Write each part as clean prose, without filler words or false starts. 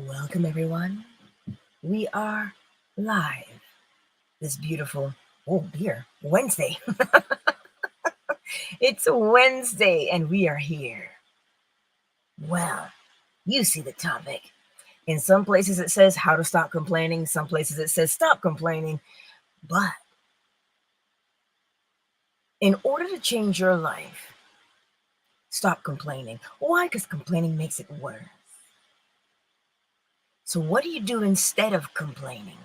Welcome, everyone. We are live this beautiful, oh dear, Wednesday. It's Wednesday and we are here. Well, you see the topic. In some places it says how to stop complaining, some places it says stop complaining. But in order to change your life, stop complaining. Why? Because complaining makes it worse. So, what do you do instead of complaining?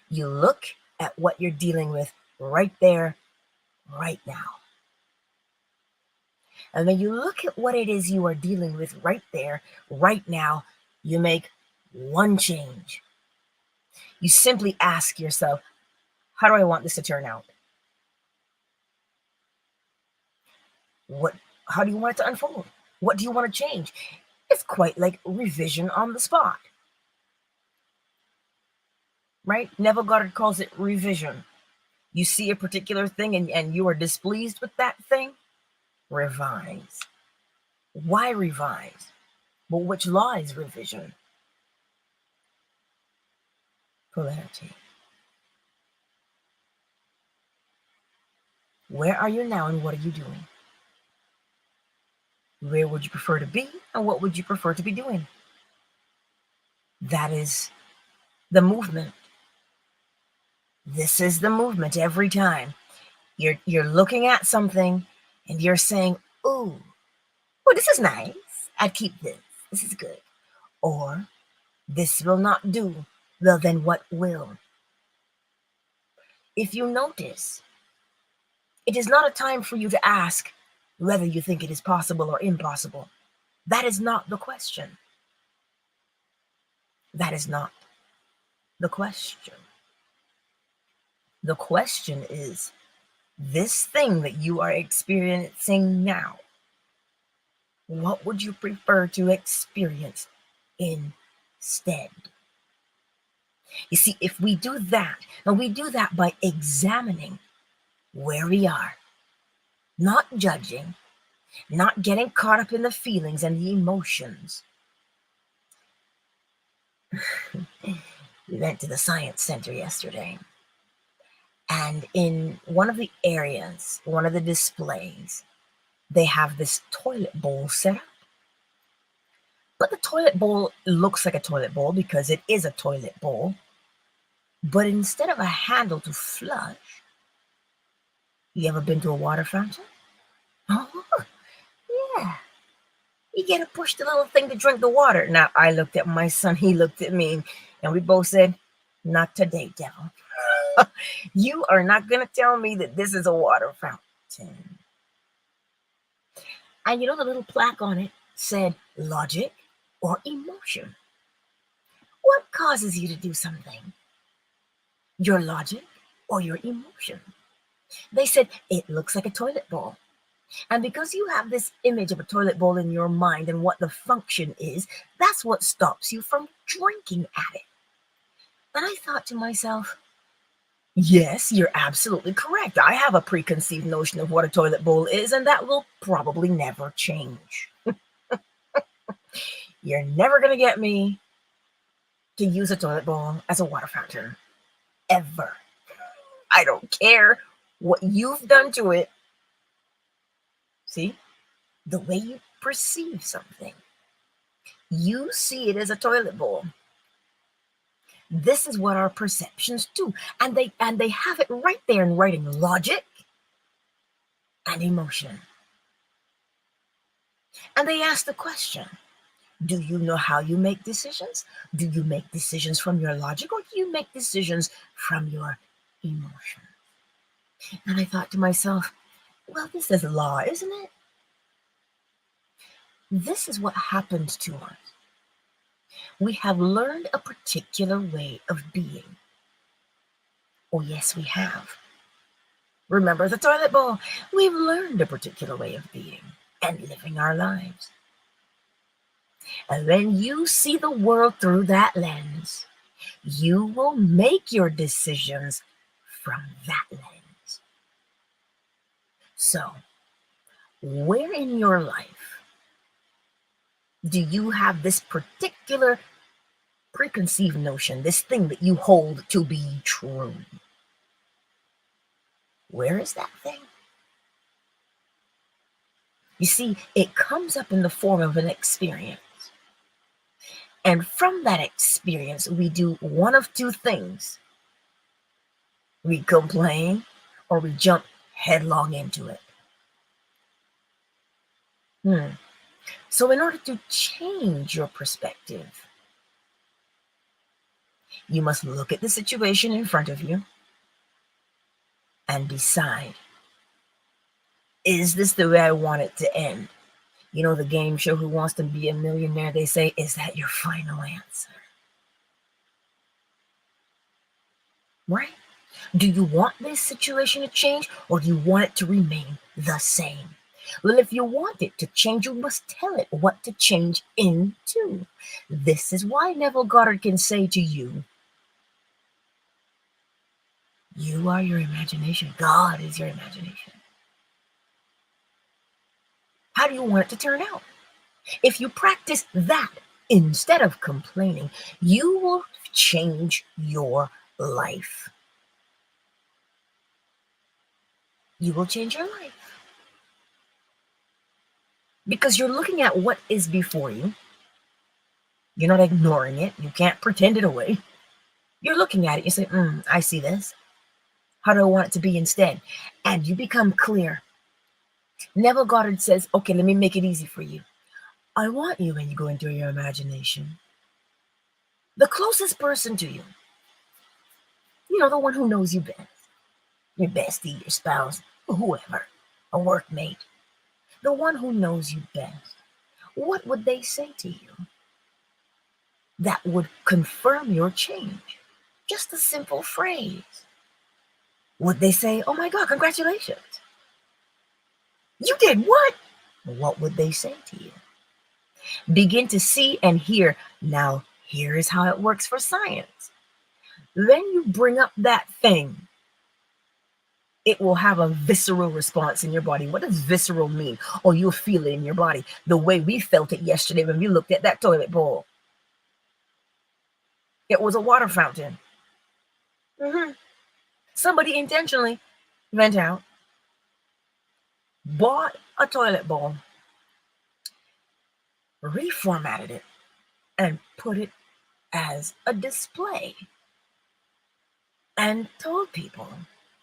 You look at what you're dealing with right there, right now. And when you look at what it is you are dealing with right there, right now, you make one change. You simply ask yourself, how do I want this to turn out? How do you want it to unfold? What do you want to change? It's quite like revision on the spot. Right? Neville Goddard calls it revision. You see a particular thing and you are displeased with that thing, revise. Why revise? Well, which law is revision? Polarity. Where are you now and what are you doing? Where would you prefer to be and what would you prefer to be doing? That is the movement. This is the movement every time. You're looking at something and you're saying, "Ooh, well, this is nice. I'd keep this. This is good." Or, "This will not do." Well, then what will? If you notice, it is not a time for you to ask whether you think it is possible or impossible. That is not the question. That is not the question. The question is, this thing that you are experiencing now, what would you prefer to experience instead? You see, if we do that, and we do that by examining where we are, not judging, not getting caught up in the feelings and the emotions. We went to the science center yesterday, and in one of the areas, one of the displays, they have this toilet bowl set up. But the toilet bowl looks like a toilet bowl because it is a toilet bowl. But instead of a handle to flush, you ever been to a water fountain? Oh, yeah. You get to push the little thing to drink the water. Now, I looked at my son, he looked at me, and we both said, "Not today, devil." You are not going to tell me that this is a water fountain. And you know, the little plaque on it said logic or emotion. What causes you to do something? Your logic or your emotion? They said it looks like a toilet bowl. And because you have this image of a toilet bowl in your mind and what the function is, that's what stops you from drinking at it. And I thought to myself, yes, you're absolutely correct. I have a preconceived notion of what a toilet bowl is, and that will probably never change. You're never going to get me to use a toilet bowl as a water fountain. Ever. I don't care what you've done to it. See? The way you perceive something. You see it as a toilet bowl. This is what our perceptions do. And they have it right there in writing: logic and emotion. And they ask the question, do you know how you make decisions? Do you make decisions from your logic or do you make decisions from your emotion? And I thought to myself, well, this is law, isn't it? This is what happened to us. We have learned a particular way of being. Oh, yes, we have. Remember the toilet bowl? We've learned a particular way of being and living our lives. And when you see the world through that lens, you will make your decisions from that lens. So, where in your life do you have this particular particular preconceived notion, this thing that you hold to be true. Where is that thing? You see, it comes up in the form of an experience. And from that experience, we do one of two things. We complain or we jump headlong into it. So in order to change your perspective, you must look at the situation in front of you and decide, is this the way I want it to end? You know, the game show Who Wants to Be a Millionaire, they say, is that your final answer? Right? Do you want this situation to change, or do you want it to remain the same? Well, if you want it to change, you must tell it what to change into. This is why Neville Goddard can say to you, you are your imagination. God is your imagination. How do you want it to turn out? If you practice that instead of complaining, you will change your life. You will change your life. Because you're looking at what is before you. You're not ignoring it. You can't pretend it away. You're looking at it. You say, I see this. How do I want it to be instead? And you become clear. Neville Goddard says, okay, let me make it easy for you. I want you, when you go into your imagination, the closest person to you, the one who knows you best, your bestie, your spouse, whoever, a workmate, the one who knows you best. What would they say to you that would confirm your change? Just a simple phrase. Would they say, oh my God, congratulations? You did what? What would they say to you? Begin to see and hear. Now, here is how it works for science. Then you bring up that thing. It will have a visceral response in your body. What does visceral mean? Oh, you'll feel it in your body the way we felt it yesterday when we looked at that toilet bowl. It was a water fountain. Somebody intentionally went out, bought a toilet bowl, reformatted it, and put it as a display, and told people,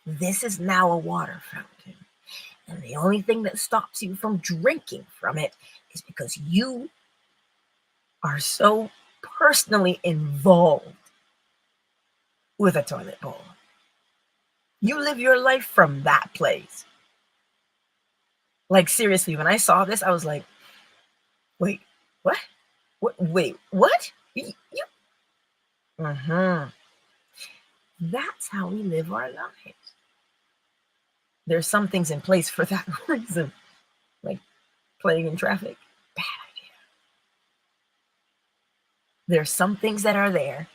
this is now a water fountain. And the only thing that stops you from drinking from it is because you are so personally involved with a toilet bowl. You live your life from that place. Like, seriously, when I saw this, I was like, wait, what? Wait, what? That's how we live our lives. There's some things in place for that reason, like playing in traffic. Bad idea. There's some things that are there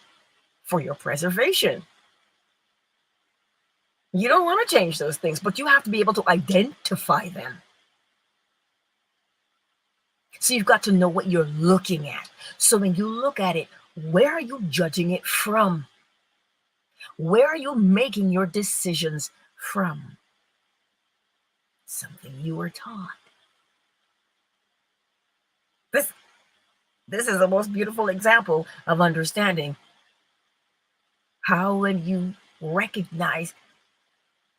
for your preservation. You don't want to change those things, but you have to be able to identify them. So you've got to know what you're looking at. So when you look at it, where are you judging it from? Where are you making your decisions from? Something you were taught. This is the most beautiful example of understanding how, when you recognize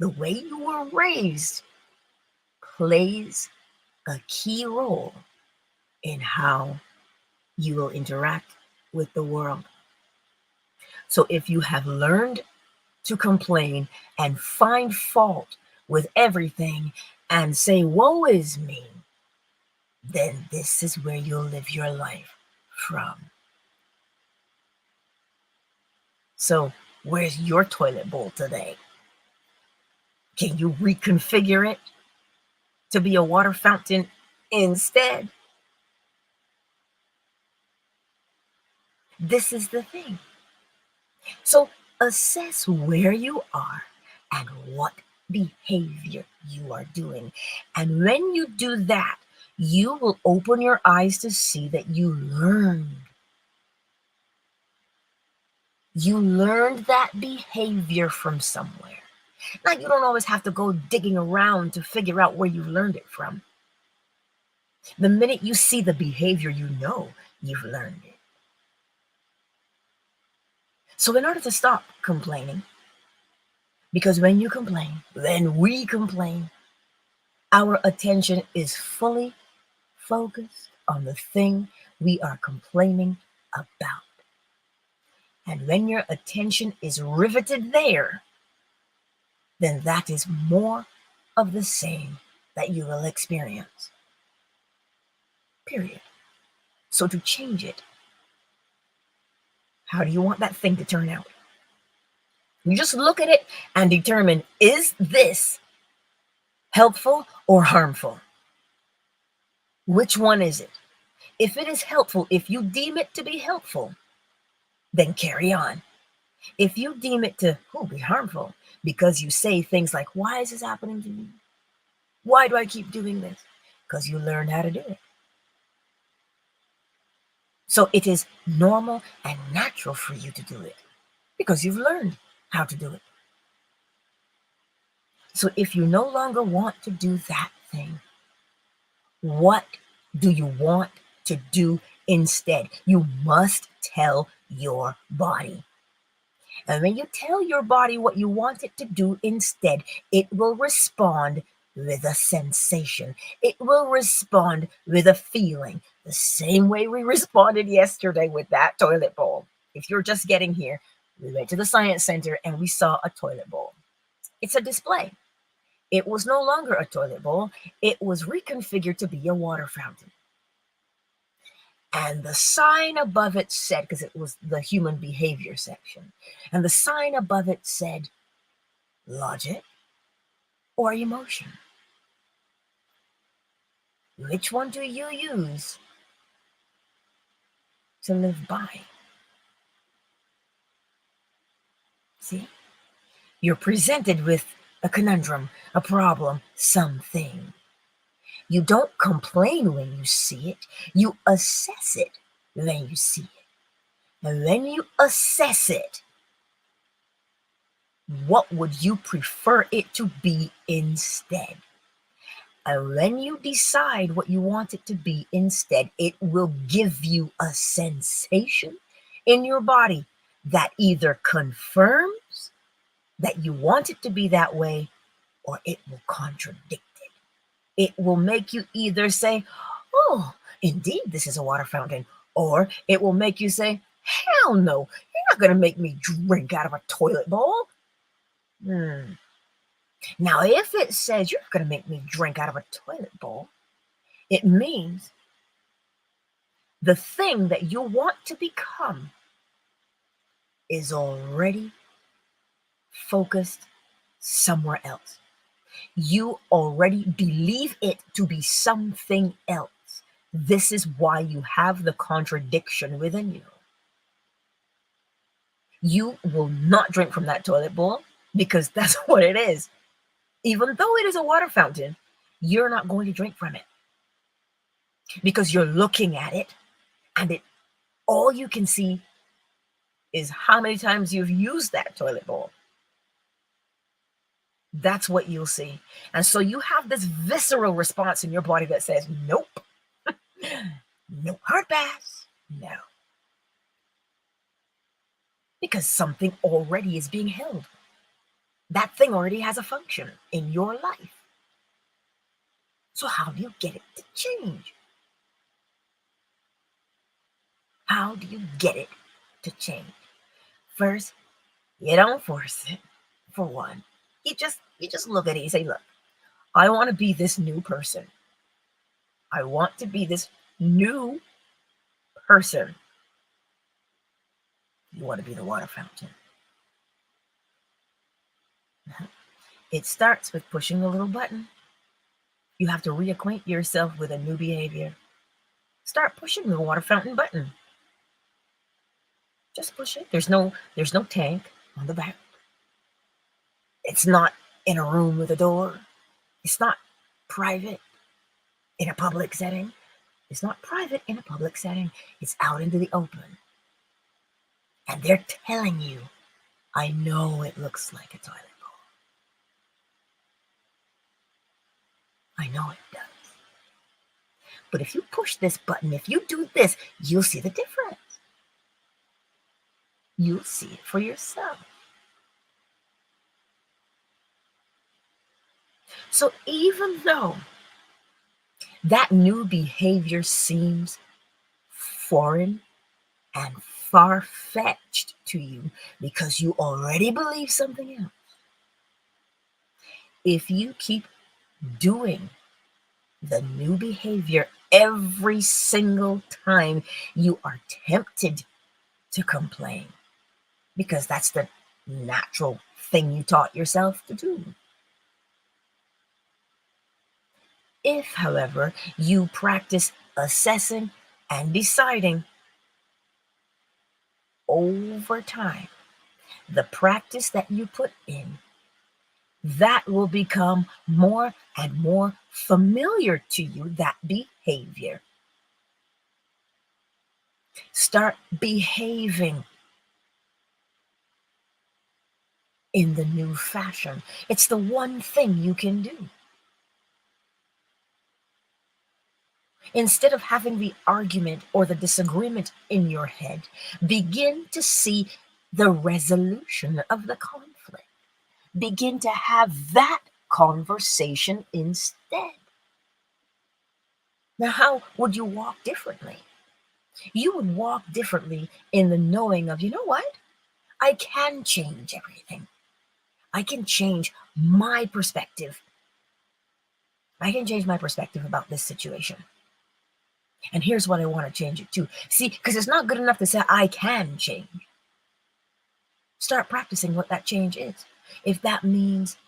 the way you were raised plays a key role in how you will interact with the world. So if you have learned to complain and find fault with everything and say, woe is me, then this is where you'll live your life from. So where's your toilet bowl today? Can you reconfigure it to be a water fountain instead? This is the thing. So assess where you are and what behavior you are doing. And when you do that, you will open your eyes to see that you learned You learned that behavior from somewhere. Now, you don't always have to go digging around to figure out where you learned it from. The minute you see the behavior, you know you've learned it. So in order to stop complaining, because when you complain, then we complain, our attention is fully focused on the thing we are complaining about. And when your attention is riveted there, then that is more of the same that you will experience. Period. So to change it, how do you want that thing to turn out? You just look at it and determine, is this helpful or harmful? Which one is it? If it is helpful, if you deem it to be helpful, then carry on. If you deem it to be harmful because you say things like, why is this happening to me? Why do I keep doing this? Because you learned how to do it. So it is normal and natural for you to do it because you've learned how to do it. So if you no longer want to do that thing, what do you want to do instead? You must tell your body. And when you tell your body what you want it to do instead, it will respond with a sensation. It will respond with a feeling, the same way we responded yesterday with that toilet bowl. If you're just getting here, we went to the science center and we saw a toilet bowl. It's a display. It was no longer a toilet bowl. It was reconfigured to be a water fountain. And the sign above it said, because it was the human behavior section, and the sign above it said, logic or emotion? Which one do you use to live by? See? You're presented with a conundrum, a problem, something. You don't complain when you see it. You assess it when you see it. And when you assess it, what would you prefer it to be instead? And when you decide what you want it to be instead, it will give you a sensation in your body that either confirms that you want it to be that way, or it will contradict it. It will make you either say, oh, indeed, this is a water fountain, or it will make you say, hell no, you're not going to make me drink out of a toilet bowl. Now, if it says you're not going to make me drink out of a toilet bowl, it means the thing that you want to become is already focused somewhere else. You already believe it to be something else. This is why you have the contradiction within you. You will not drink from that toilet bowl because that's what it is. Even though it is a water fountain, you're not going to drink from it because you're looking at it and all you can see is how many times you've used that toilet bowl. That's what you'll see. And so you have this visceral response in your body that says, nope, no hard pass, no. Because something already is being held. That thing already has a function in your life. So how do you get it to change? How do you get it to change? First, you don't force it, for one. You just look at it and say, look, I want to be this new person. I want to be this new person. You want to be the water fountain. It starts with pushing the little button. You have to reacquaint yourself with a new behavior. Start pushing the water fountain button. Just push it. There's no tank on the back. It's not in a room with a door. It's not private in a public setting. It's not private in a public setting. It's out into the open. And they're telling you, I know it looks like a toilet bowl. I know it does. But if you push this button, if you do this, you'll see the difference. You'll see it for yourself. So even though that new behavior seems foreign and far-fetched to you because you already believe something else, if you keep doing the new behavior every single time you are tempted to complain, because that's the natural thing you taught yourself to do. If, however, you practice assessing and deciding over time, the practice that you put in, that will become more and more familiar to you, that behavior. Start behaving in the new fashion. It's the one thing you can do. Instead of having the argument or the disagreement in your head, begin to see the resolution of the conflict. Begin to have that conversation instead. Now, how would you walk differently? You would walk differently in the knowing of, you know what? I can change everything. I can change my perspective. I can change my perspective about this situation. And here's what I want to change it to. See, because it's not good enough to say I can change. Start practicing what that change is. If that means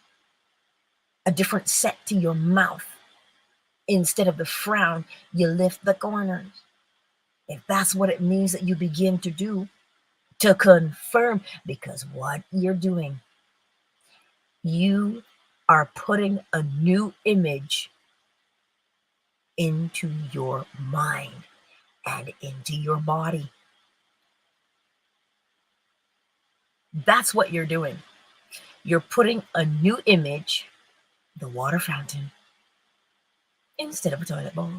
a different set to your mouth, instead of the frown, you lift the corners. If that's what it means that you begin to do, to confirm, because what you're doing, you are putting a new image into your mind and into your body. That's what you're doing. You're putting a new image, the water fountain, instead of a toilet bowl.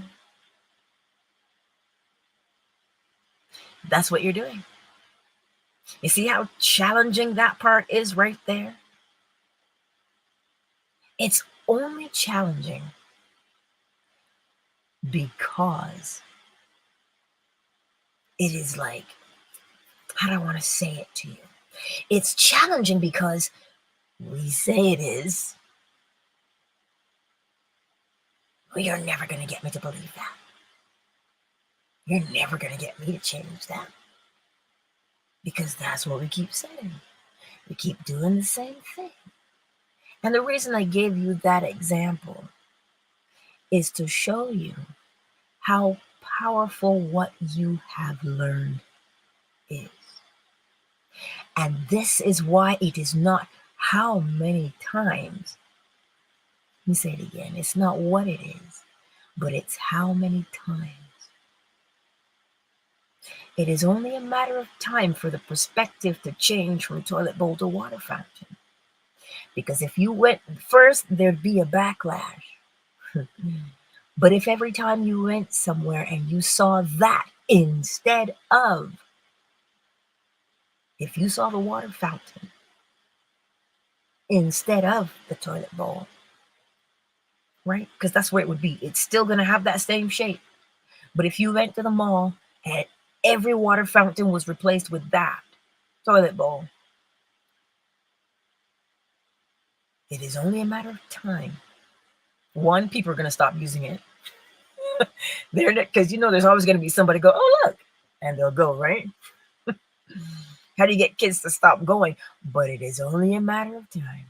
That's what you're doing. You see how challenging that part is right there? It's only challenging because it is like, how do I want to say it to you? It's challenging because we say it is. Well, you're never going to get me to believe that. You're never going to get me to change that. Because that's what we keep saying. We keep doing the same thing. And the reason I gave you that example is to show you how powerful what you have learned is. And this is why it is not how many times. Let me say it again. It's not what it is, but it's how many times. It is only a matter of time for the perspective to change from toilet bowl to water fountain. Because if you went first, there'd be a backlash. But if every time you went somewhere and you saw that instead of, if you saw the water fountain instead of the toilet bowl, right? Because that's where it would be. It's still going to have that same shape. But if you went to the mall and every water fountain was replaced with that toilet bowl, it is only a matter of time. One, people are going to stop using it. Because there's always going to be somebody go, oh, look, and they'll go, right? How do you get kids to stop going? But it is only a matter of time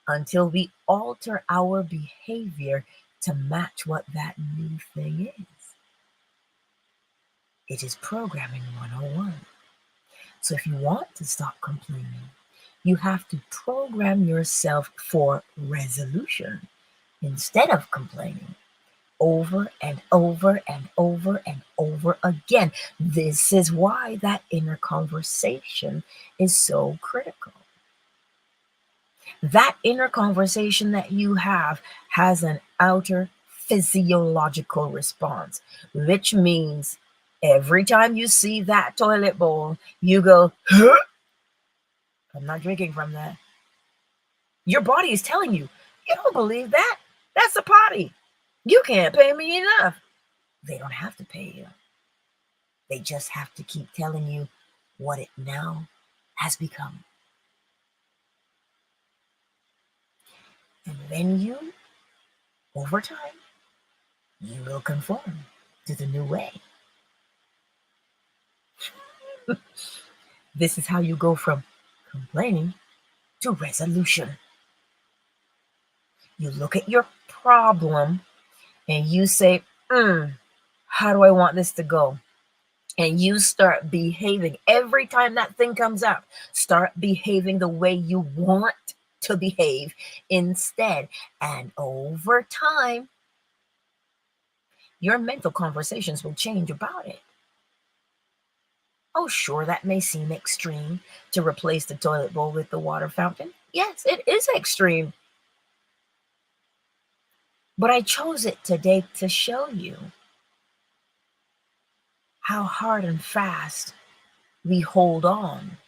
until we alter our behavior to match what that new thing is. It is programming 101. So if you want to stop complaining, you have to program yourself for resolution instead of complaining over and over and over and over over again. This is why that inner conversation is so critical. That inner conversation that you have has an outer physiological response, which means every time you see that toilet bowl, you go, huh? I'm not drinking from that. Your body is telling you, you don't believe that? That's a potty. You can't pay me enough. They don't have to pay you. They just have to keep telling you what it now has become. And then you, over time, you will conform to the new way. This is how you go from complaining to resolution. You look at your problem and you say, how do I want this to go? And you start behaving every time that thing comes up. Start behaving the way you want to behave instead. And over time, your mental conversations will change about it. Oh, sure, that may seem extreme to replace the toilet bowl with the water fountain. Yes, it is extreme. But I chose it today to show you how hard and fast we hold on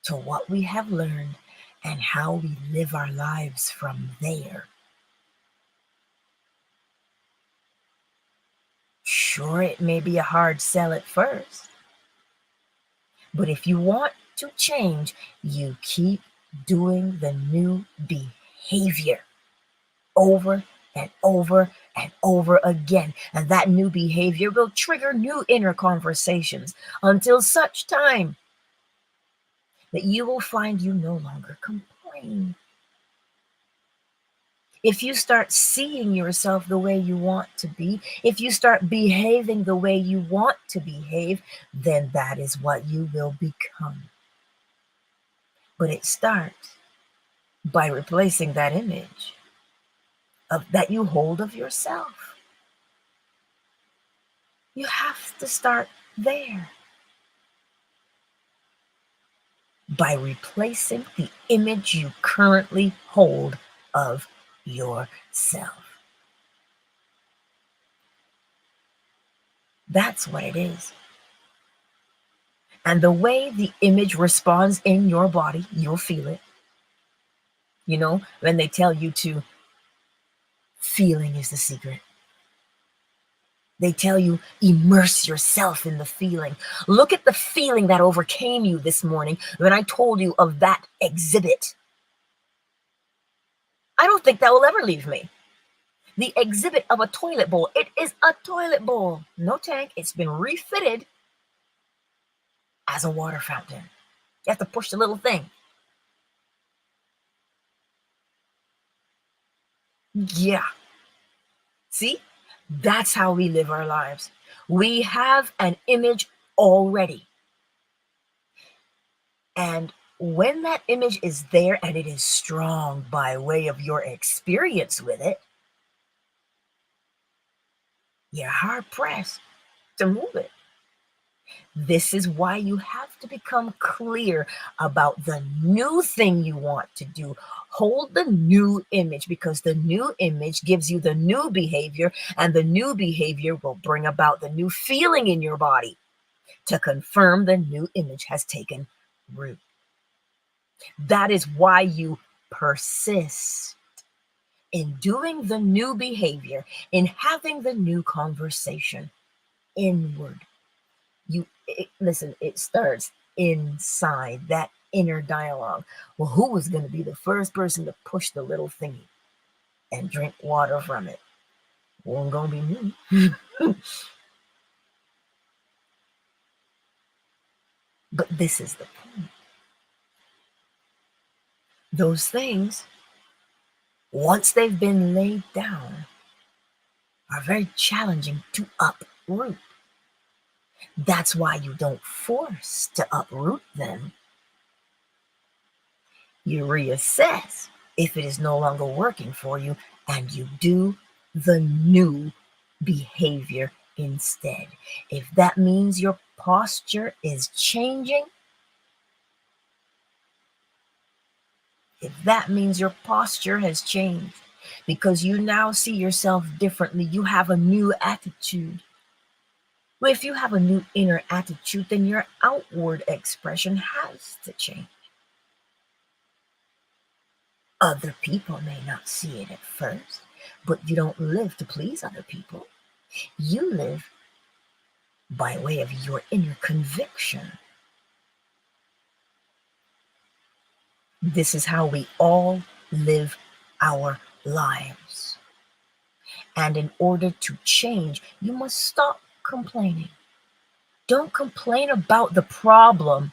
to what we have learned and how we live our lives from there. Sure, it may be a hard sell at first, but if you want to change, you keep doing the new behavior over and over and over again. And that new behavior will trigger new inner conversations until such time that you will find you no longer complain. If you start seeing yourself the way you want to be, if you start behaving the way you want to behave, then that is what you will become. But it starts by replacing that image that you hold of yourself. You have to start there. By replacing the image you currently hold of yourself. That's what it is. And the way the image responds in your body, you'll feel it. You know, when they tell you to, feeling is the secret. They tell you, immerse yourself in the feeling. Look at the feeling that overcame you this morning when I told you of that exhibit. I don't think that will ever leave me. The exhibit of a toilet bowl. It is a toilet bowl. No tank. It's been refitted as a water fountain. You have to push the little thing. Yeah. See? That's how we live our lives. We have an image already. And when that image is there and it is strong by way of your experience with it, you're hard pressed to move it. This is why you have to become clear about the new thing you want to do. Hold the new image, because the new image gives you the new behavior, and the new behavior will bring about the new feeling in your body to confirm the new image has taken root. That is why you persist in doing the new behavior, in having the new conversation inward. Listen, it starts inside, that inner dialogue. Well, who was going to be the first person to push the little thingy and drink water from it? Wasn't going to be me. But this is the point. Those things, once they've been laid down, are very challenging to uproot. That's why you don't force to uproot them. You reassess if it is no longer working for you, and you do the new behavior instead. If that means your posture is changing, if that means your posture has changed because you now see yourself differently, you have a new attitude. Well, if you have a new inner attitude, then your outward expression has to change. Other people may not see it at first, but you don't live to please other people. You live by way of your inner conviction. This is how we all live our lives. And in order to change, you must stop complaining. Don't complain about the problem.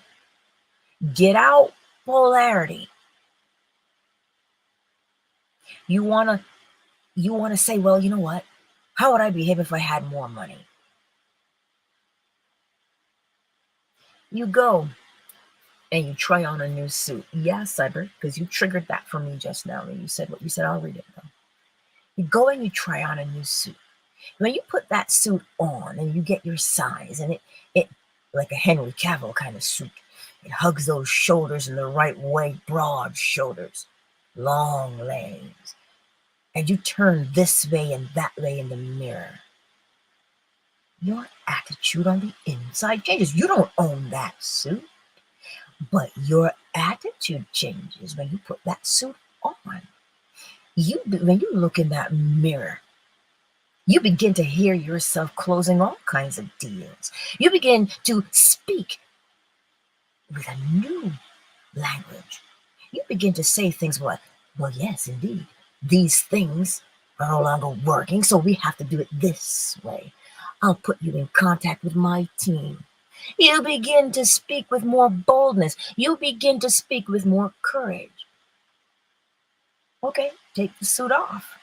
Get out polarity. You want to say, well, you know what? How would I behave if I had more money? You go and you try on a new suit. Yeah, Cyber, because you triggered that for me just now. And you said what you said. I'll read it though. You go and you try on a new suit. When you put that suit on and you get your size, and it like a Henry Cavill kind of suit, it hugs those shoulders in the right way, broad shoulders, long legs, and you turn this way and that way in the mirror. Your attitude on the inside changes. You don't own that suit, but your attitude changes when you put that suit on. When you look in that mirror, you begin to hear yourself closing all kinds of deals. You begin to speak with a new language. You begin to say things like, well, yes, indeed, these things are no longer working, so we have to do it this way. I'll put you in contact with my team. You begin to speak with more boldness. You begin to speak with more courage. Okay, take the suit off.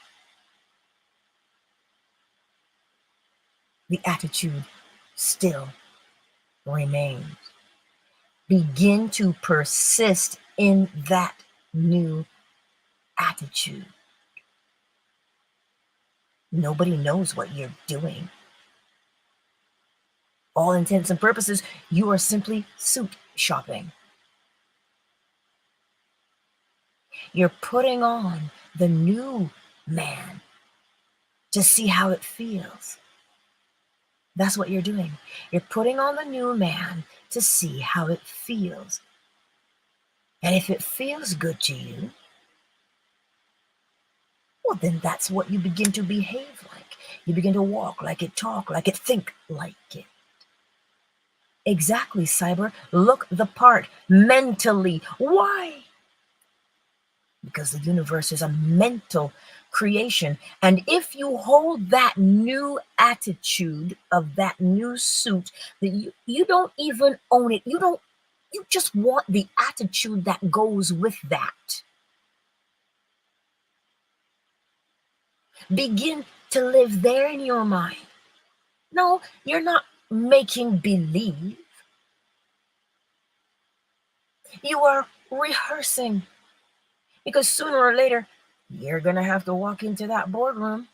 The attitude still remains. Begin to persist in that new attitude. Nobody knows what you're doing. All intents and purposes, you are simply suit shopping. You're putting on the new man to see how it feels. That's what you're doing. You're putting on the new man to see how it feels. And if it feels good to you, well, then that's what you begin to behave like. You begin to walk like it, talk like it, think like it. Exactly, Cyber. Look the part mentally. Why? Because the universe is a mental creation. And if you hold that new attitude of that new suit, that you don't even own it. You just want the attitude that goes with that. Begin to live there in your mind. No, you're not making believe. You are rehearsing. Because sooner or later, you're going to have to walk into that boardroom.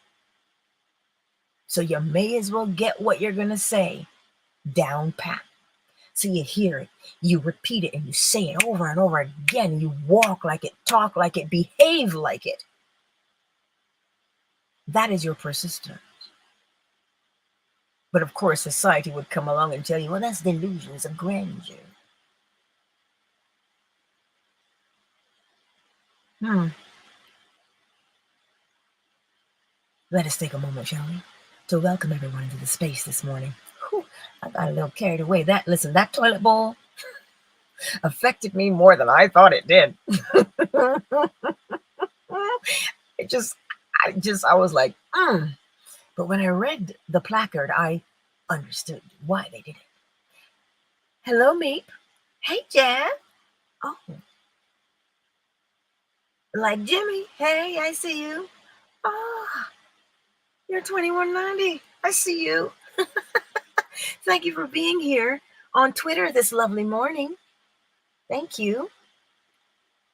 So you may as well get what you're going to say down pat. So you hear it, you repeat it, and you say it over and over again. You walk like it, talk like it, behave like it. That is your persistence. But of course, society would come along and tell you, well, that's delusions of grandeur. Let us take a moment, shall we, to welcome everyone into the space this morning. Whew, I got a little carried away. That toilet bowl affected me more than I thought it did. I was like, But when I read the placard, I understood why they did it. Hello, Meep. Hey, Jan. Oh, like Jimmy. Hey, I see you. Oh, you're 2190. I see you. Thank you for being here on Twitter this lovely morning. Thank you.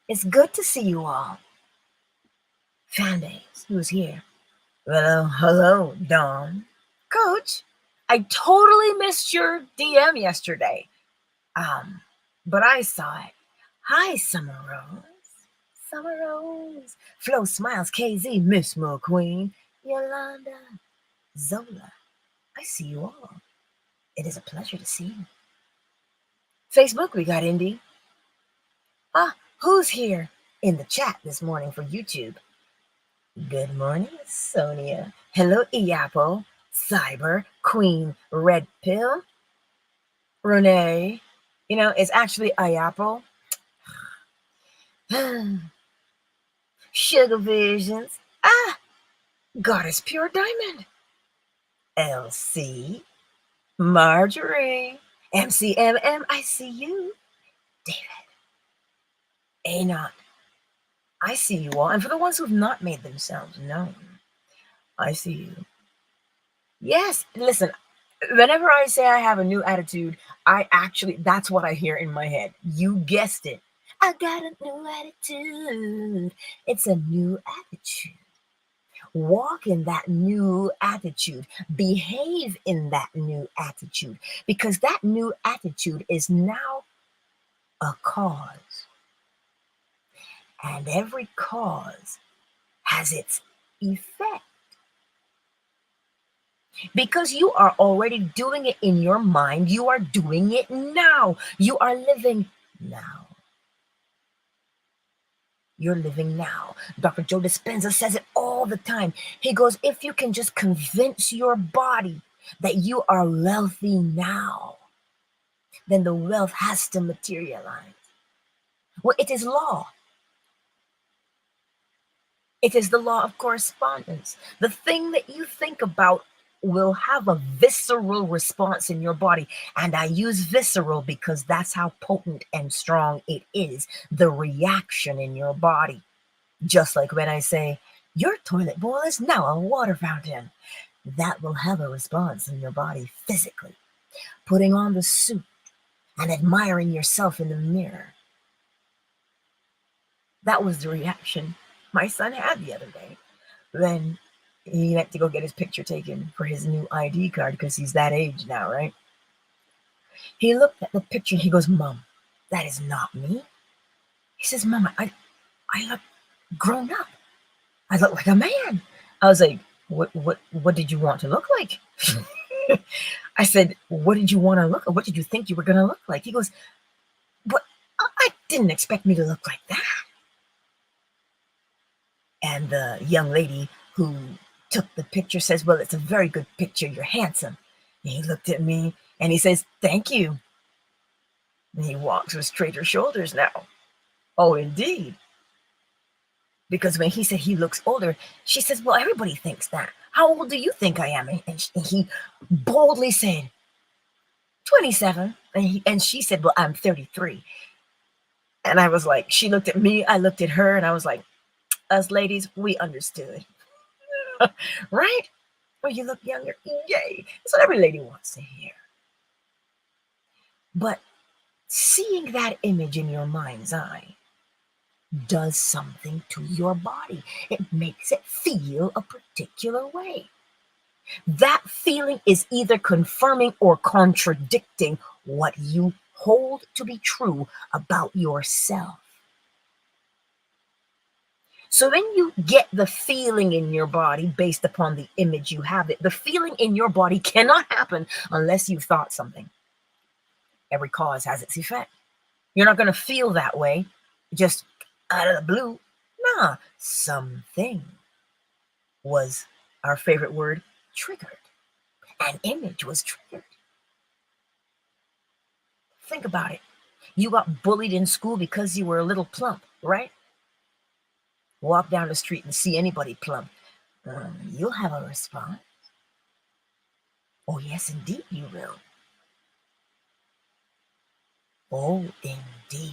It's good to see you all. Fan base, who's here? Well, hello, Dawn. Coach, I totally missed your DM yesterday. But I saw it. Hi, Summer Rose. Summer Rose. Flo Smiles, KZ, Miss McQueen, Yolanda, Zola. I see you all. It is a pleasure to see you. Facebook, we got Indy. Who's here in the chat this morning for YouTube? Good morning, Sonia. Hello, Iapo, Cyber, Queen, Red Pill, Renee. You know, it's actually Iapo. Sugar Visions. Goddess Pure Diamond. LC. Marjorie. MCMM, I see you. David. Anot. I see you all. And for the ones who've not made themselves known, I see you. Yes, listen, whenever I say I have a new attitude, that's what I hear in my head. You guessed it. I got a new attitude. It's a new attitude. Walk in that new attitude. Behave in that new attitude. Because that new attitude is now a cause. And every cause has its effect. Because you are already doing it in your mind, you are doing it now. You are living now. You're living now. Dr. Joe Dispenza says it all the time. He goes, if you can just convince your body that you are wealthy now, then the wealth has to materialize. Well, it is law. It is the law of correspondence. The thing that you think about will have a visceral response in your body. And I use visceral because that's how potent and strong it is, the reaction in your body. Just like when I say, your toilet bowl is now a water fountain. That will have a response in your body physically. Putting on the suit and admiring yourself in the mirror. That was the reaction my son had the other day when he went to go get his picture taken for his new ID card because he's that age now, right? He looked at the picture and he goes, Mom, that is not me. He says, Mom, I look grown up. I look like a man. I was like, what did you want to look like? I said, what did you want to look like? What did you think you were going to look like? He goes, but I didn't expect me to look like that. And the young lady who took the picture says, well, it's a very good picture. You're handsome. And he looked at me and he says, thank you. And he walks with straighter shoulders now. Oh, indeed. Because when he said he looks older, she says, well, everybody thinks that. How old do you think I am? And he boldly said, 27. And she said, well, I'm 33. And I was like, she looked at me, I looked at her, and I was like, us ladies, we understood. Right? Well, you look younger. Yay. That's what every lady wants to hear. But seeing that image in your mind's eye does something to your body. It makes it feel a particular way. That feeling is either confirming or contradicting what you hold to be true about yourself. So when you get the feeling in your body based upon the image you have it, the feeling in your body cannot happen unless you've thought something. Every cause has its effect. You're not going to feel that way just out of the blue. Nah, something was, our favorite word, triggered. An image was triggered. Think about it. You got bullied in school because you were a little plump, right? Walk down the street and see anybody plump. You'll have a response. Oh, yes, indeed you will. Oh, indeed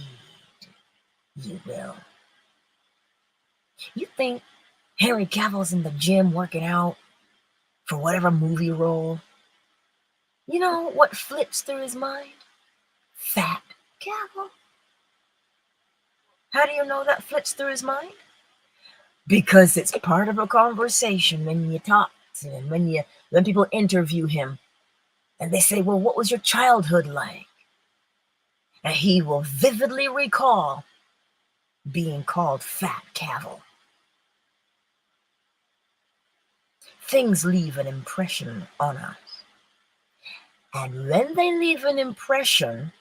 you will. You think Henry Cavill's in the gym working out for whatever movie role? You know what flips through his mind? Fat Cavill. How do you know that flips through his mind? Because it's part of a conversation when you talk to him, when people interview him. And they say, well, what was your childhood like? And he will vividly recall being called fat cattle. Things leave an impression on us. And when they leave an impression,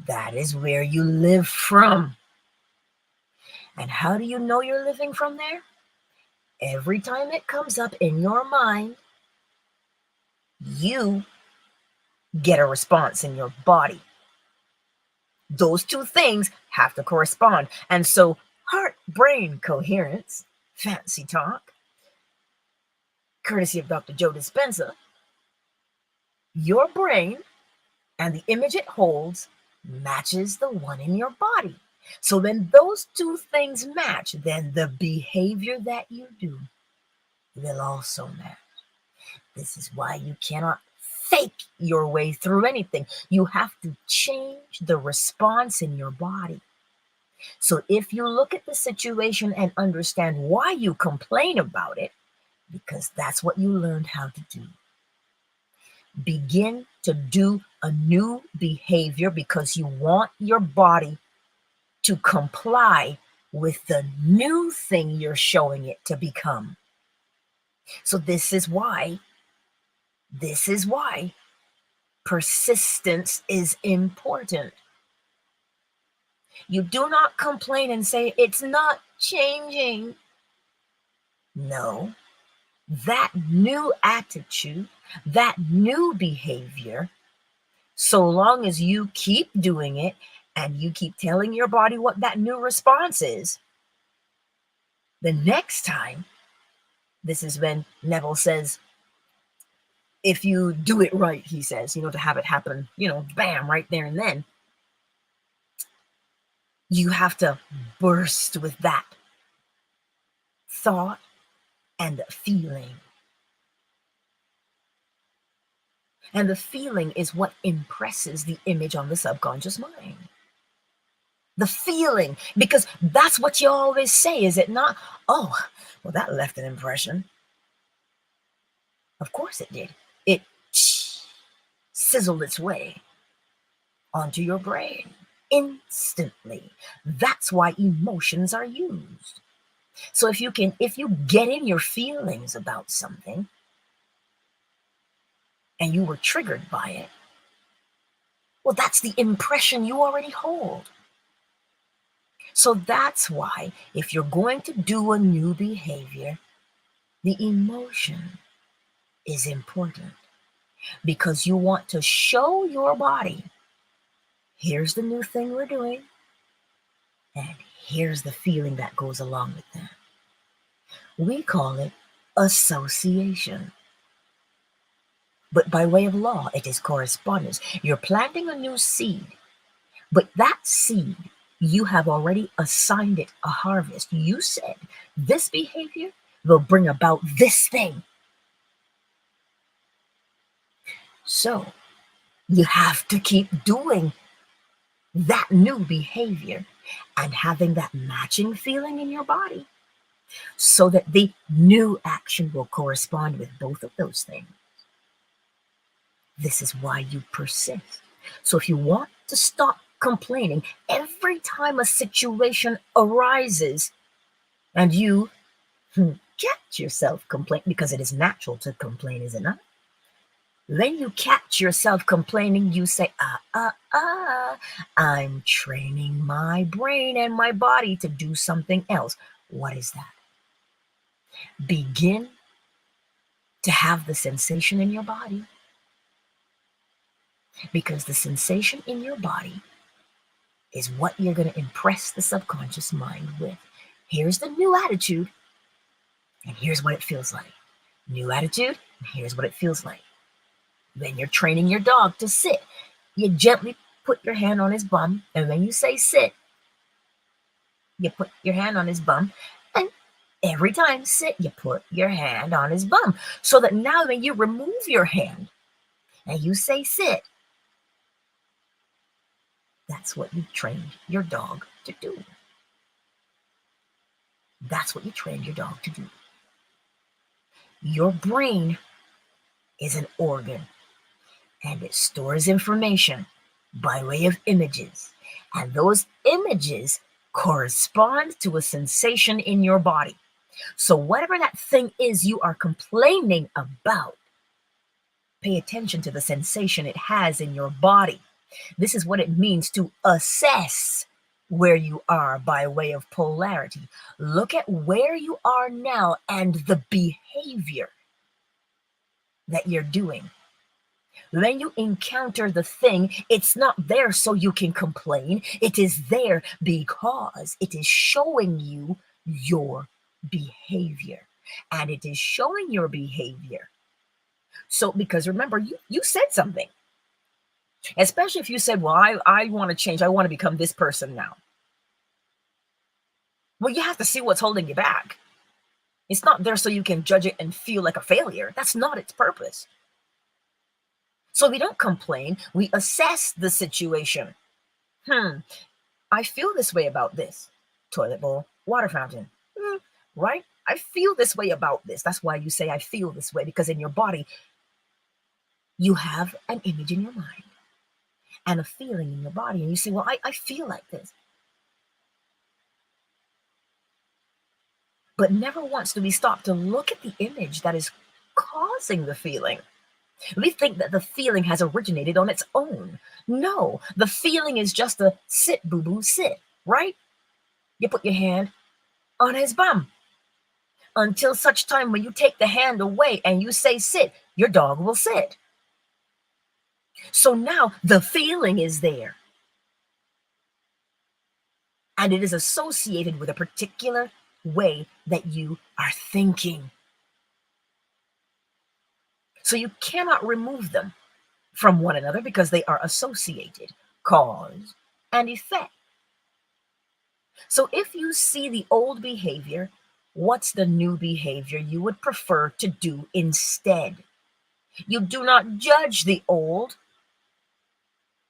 that is where you live from. And how do you know you're living from there? Every time it comes up in your mind, you get a response in your body. Those two things have to correspond. And so heart-brain coherence, fancy talk, courtesy of Dr. Joe Dispenza, your brain and the image it holds matches the one in your body. So when those two things match, then the behavior that you do will also match. This is why you cannot fake your way through anything. You have to change the response in your body. So if you look at the situation and understand why you complain about it, because that's what you learned how to do. Begin to do a new behavior because you want your body to comply with the new thing you're showing it to become. So this is why persistence is important. You do not complain and say, it's not changing. No, that new attitude, that new behavior, so long as you keep doing it and you keep telling your body what that new response is, the next time, this is when Neville says, if you do it right, he says, to have it happen, bam, right there and then, you have to burst with that thought and feeling. And the feeling is what impresses the image on the subconscious mind. The feeling, because that's what you always say, is it not? Oh, well, that left an impression. Of course it did. It sizzled its way onto your brain instantly. That's why emotions are used. So if you get in your feelings about something and you were triggered by it, well, that's the impression you already hold. So that's why if you're going to do a new behavior, the emotion is important, because you want to show your body, here's the new thing we're doing, and here's the feeling that goes along with that. We call it association. But by way of law, it is correspondence. You're planting a new seed, but that seed, you have already assigned it a harvest. You said this behavior will bring about this thing. So you have to keep doing that new behavior and having that matching feeling in your body so that the new action will correspond with both of those things. This is why you persist. So if you want to stop complaining every time a situation arises and you catch yourself complaining, because it is natural to complain, is it not? When you catch yourself complaining, you say, I'm training my brain and my body to do something else. What is that? Begin to have the sensation in your body, because the sensation in your body is what you're going to impress the subconscious mind with. Here's the new attitude, and here's what it feels like. New attitude, and here's what it feels like. When you're training your dog to sit, you gently put your hand on his bum, and when you say sit, you put your hand on his bum, and every time sit, you put your hand on his bum, so that now when you remove your hand and you say sit, that's what you trained your dog to do. That's what you trained your dog to do. Your brain is an organ. and it stores information by way of images. And those images correspond to a sensation in your body. So, whatever that thing is you are complaining about, pay attention to the sensation it has in your body. This is what it means to assess where you are by way of polarity. Look at where you are now and the behavior that you're doing. When you encounter the thing, it's not there so you can complain. It is there because it is showing you your behavior. And it is showing your behavior. So, because remember, you said something. Especially if you said, well, I want to change. I want to become this person now. Well, you have to see what's holding you back. It's not there so you can judge it and feel like a failure. That's not its purpose. So we don't complain. We assess the situation. I feel this way about this. Toilet bowl, water fountain. Right? I feel this way about this. That's why you say I feel this way, because in your body, you have an image in your mind and a feeling in your body. And you say, well, I feel like this. But never once do we stop to look at the image that is causing the feeling. We think that the feeling has originated on its own. No, the feeling is just a sit, boo-boo, sit, right? You put your hand on his bum. Until such time when you take the hand away and you say sit, your dog will sit. So now the feeling is there. And it is associated with a particular way that you are thinking. So you cannot remove them from one another because they are associated, cause and effect. So if you see the old behavior, what's the new behavior you would prefer to do instead? You do not judge the old.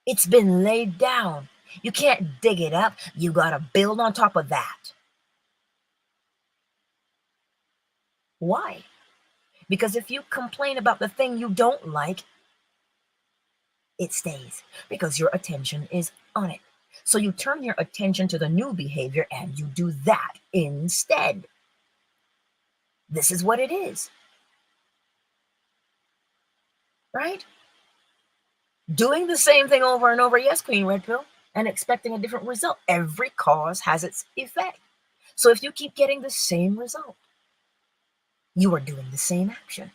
It's been laid down. You can't dig it up. You got to build on top of that. Why? Because if you complain about the thing you don't like, it stays because your attention is on it. So you turn your attention to the new behavior and you do that instead. This is what it is. Right? Doing the same thing over and over, yes, Queen Red Pill, and expecting a different result. Every cause has its effect. So if you keep getting the same result, you are doing the same action.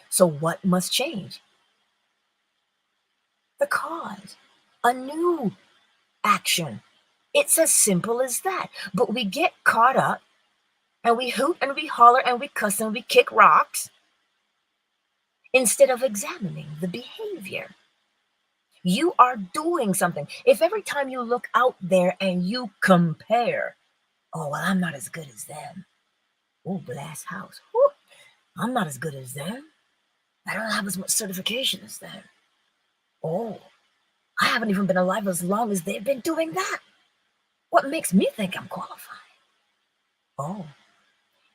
So what must change? The cause. A new action. It's as simple as that. But we get caught up and we hoot and we holler and we cuss and we kick rocks instead of examining the behavior. You are doing something. If every time you look out there and you compare, oh, well, I'm not as good as them. Oh, glass house. Whew, I'm not as good as them. I don't have as much certification as them. Oh, I haven't even been alive as long as they've been doing that. What makes me think I'm qualified? Oh,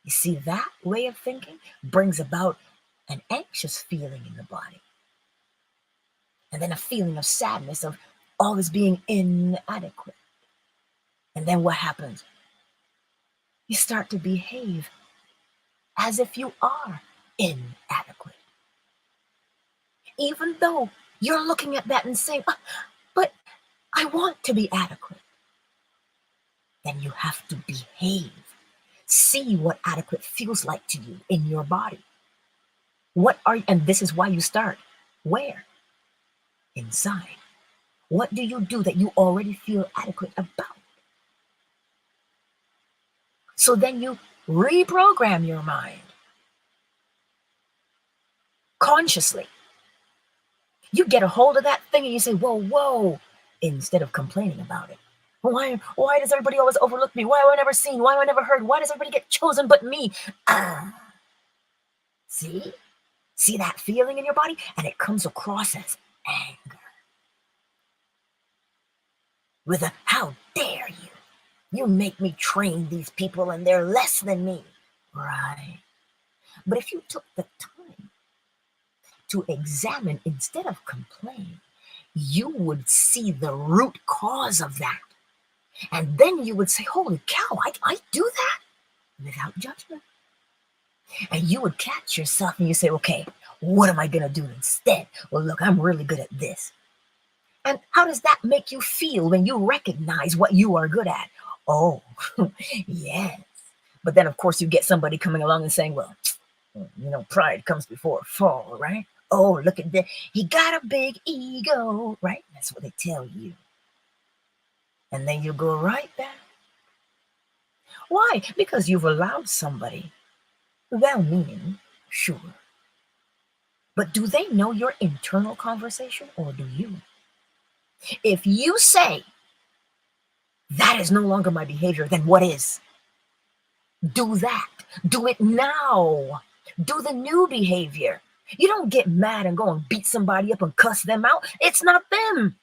you see, that way of thinking brings about an anxious feeling in the body. And then a feeling of sadness, of always being inadequate. And then what happens? You start to behave as if you are inadequate. Even though you're looking at that and saying, but I want to be adequate. Then you have to behave. See what adequate feels like to you in your body. And this is why you start. Where? Inside. What do you do that you already feel adequate about? So then you reprogram your mind consciously. You get a hold of that thing and you say, whoa, instead of complaining about it. Why does everybody always overlook me? Why am I never seen? Why am I never heard? Why does everybody get chosen but me? See? See that feeling in your body? And it comes across as anger. With a, how dare you? You make me train these people and they're less than me. Right. But if you took the time to examine instead of complain. You would see the root cause of that. And then you would say, holy cow, I do that without judgment. And you would catch yourself and you say, okay, what am I going to do instead? Well, look, I'm really good at this. And how does that make you feel when you recognize what you are good at? Oh, yes. But then, of course, you get somebody coming along and saying, well, pride comes before a fall, right? Oh, look at that. He got a big ego, right? That's what they tell you. And then you go right back. Why? Because you've allowed somebody, well-meaning, sure. But do they know your internal conversation or do you? If you say, that is no longer my behavior, then what is? Do that. Do it now. Do the new behavior. You don't get mad and go and beat somebody up and cuss them out. It's not them.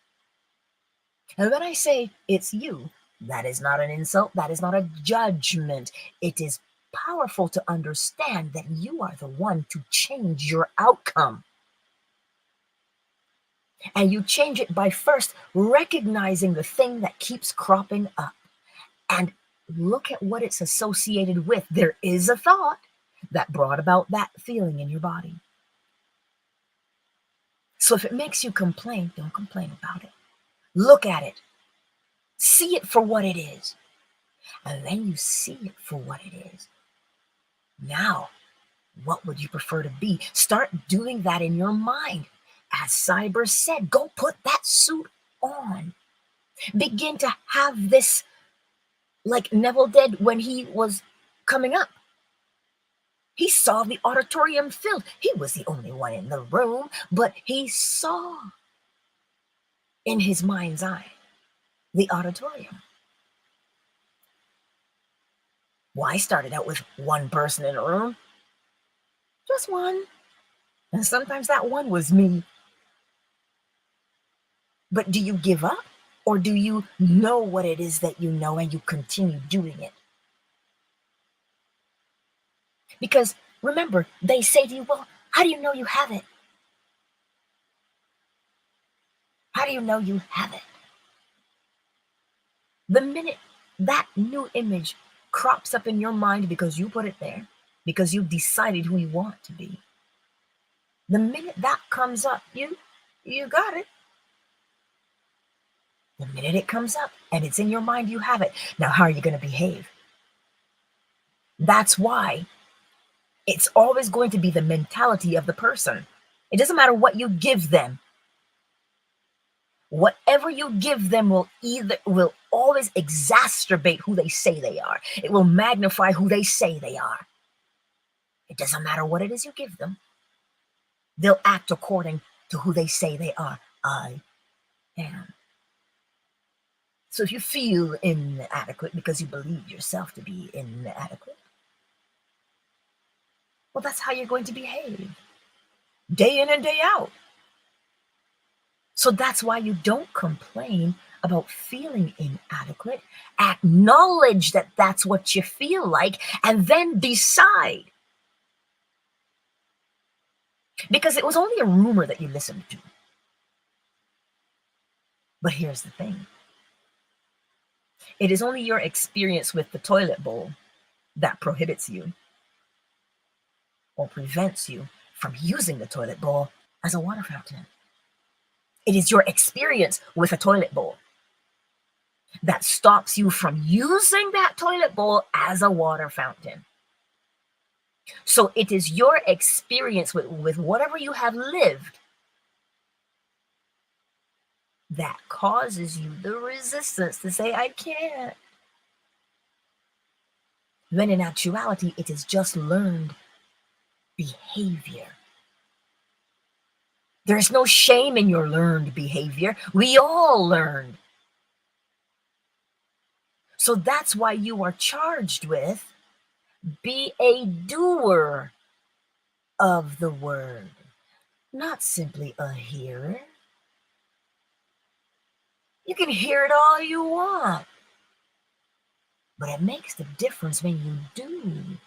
And when I say it's you, that is not an insult. That is not a judgment. It is powerful to understand that you are the one to change your outcome. And you change it by first recognizing the thing that keeps cropping up. And look at what it's associated with. There is a thought that brought about that feeling in your body. So if it makes you complain, don't complain about it. Look at it. See it for what it is. And then you see it for what it is. Now, what would you prefer to be? Start doing that in your mind. As Cyber said, go put that suit on. Begin to have this, like Neville did when he was coming up. He saw the auditorium filled. He was the only one in the room, but he saw in his mind's eye the auditorium. Well, I started out with one person in a room, just one. And sometimes that one was me. But do you give up? Or do you know what it is that you know and you continue doing it? Because remember, they say to you, well, how do you know you have it? How do you know you have it? The minute that new image crops up in your mind because you put it there, because you decided who you want to be, the minute that comes up, you got it. The minute it comes up and it's in your mind, you have it. Now, how are you going to behave? That's why it's always going to be the mentality of the person. It doesn't matter what you give them. Whatever you give them will always exacerbate who they say they are. It will magnify who they say they are. It doesn't matter what it is you give them. They'll act according to who they say they are. I am. So if you feel inadequate because you believe yourself to be inadequate, well, that's how you're going to behave. Day in and day out. So that's why you don't complain about feeling inadequate. Acknowledge that that's what you feel like and then decide. Because it was only a rumor that you listened to. But here's the thing. It is only your experience with the toilet bowl that prohibits you or prevents you from using the toilet bowl as a water fountain. It is your experience with a toilet bowl that stops you from using that toilet bowl as a water fountain. So it is your experience with whatever you have lived that causes you the resistance to say, I can't. When in actuality, it is just learned behavior. There's no shame in your learned behavior. We all learned. So that's why you are charged with be a doer of the word, not simply a hearer. You can hear it all you want, but it makes the difference when you do.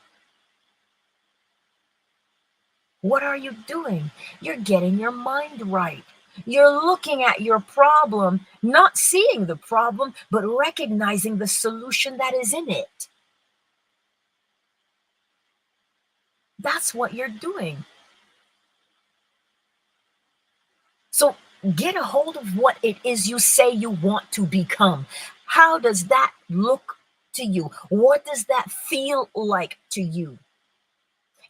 What are you doing? You're getting your mind right. You're looking at your problem, not seeing the problem, but recognizing the solution that is in it. That's what you're doing. So get a hold of what it is you say you want to become. How does that look to you? What does that feel like to you?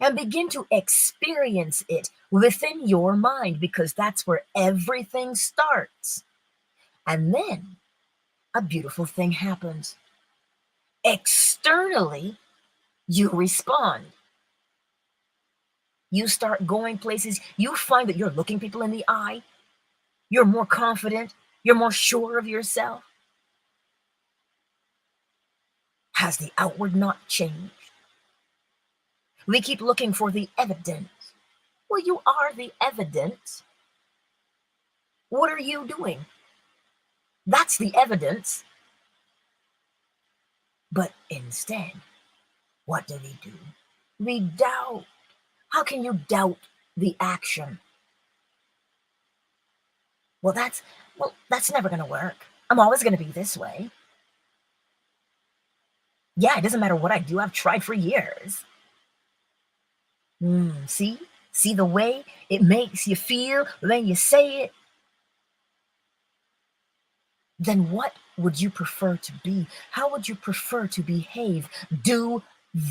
And begin to experience it within your mind, because that's where everything starts. And then a beautiful thing happens. Externally, you respond. You start going places. You find that you're looking people in the eye. You're more confident. You're more sure of yourself. Has the outward not changed? We keep looking for the evidence. Well, you are the evidence. What are you doing? That's the evidence. But instead, what do we do? We doubt. How can you doubt the action? Well, that's never going to work. I'm always going to be this way. Yeah, it doesn't matter what I do. I've tried for years. See? See the way it makes you feel when you say it? Then what would you prefer to be? How would you prefer to behave? Do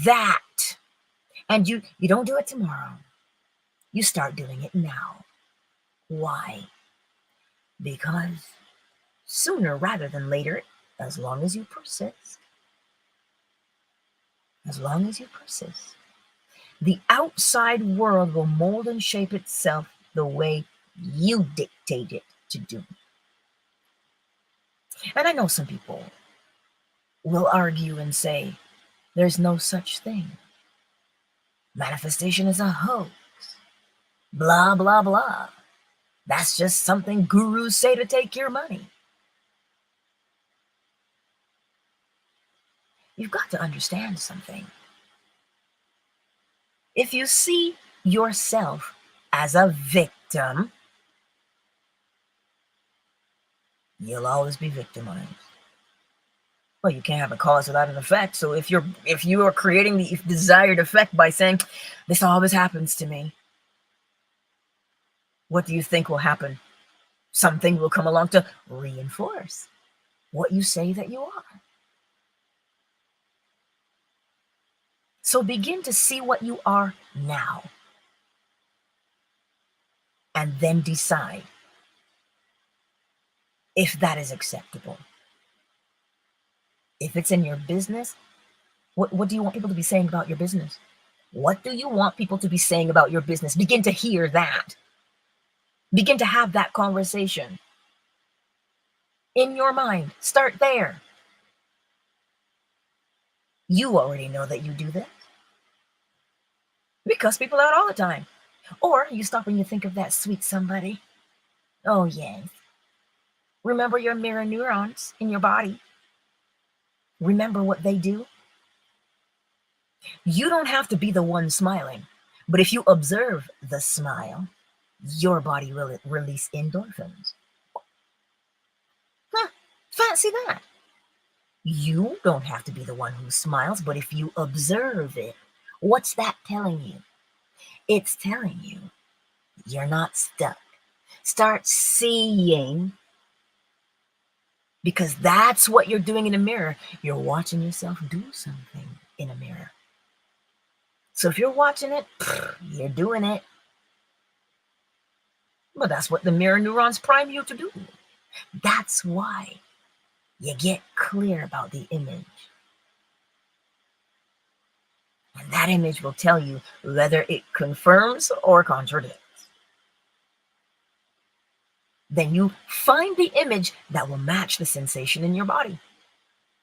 that. And you don't do it tomorrow. You start doing it now. Why? Because sooner rather than later, as long as you persist, the outside world will mold and shape itself the way you dictate it to do. And I know some people will argue and say, there's no such thing. Manifestation is a hoax. Blah, blah, blah. That's just something gurus say to take your money. You've got to understand something. If you see yourself as a victim, you'll always be victimized. Well, you can't have a cause without an effect. So if you are creating the desired effect by saying, this always happens to me, what do you think will happen? Something will come along to reinforce what you say that you are. So begin to see what you are now, and then decide if that is acceptable. If it's in your business, what do you want people to be saying about your business? What do you want people to be saying about your business? Begin to hear that. Begin to have that conversation in your mind. Start there. You already know that you do that, because people out all the time. Or you stop and you think of that sweet somebody. Oh, yes. Remember your mirror neurons in your body. Remember what they do. You don't have to be the one smiling, but if you observe the smile, your body will release endorphins. Fancy that. You don't have to be the one who smiles, but if you observe it, what's that telling you? It's telling you you're not stuck. Start seeing, because that's what you're doing in a mirror. You're watching yourself do something in a mirror. So if you're watching it, you're doing it. But that's what the mirror neurons prime you to do. That's why you get clear about the image. And that image will tell you whether it confirms or contradicts. Then you find the image that will match the sensation in your body,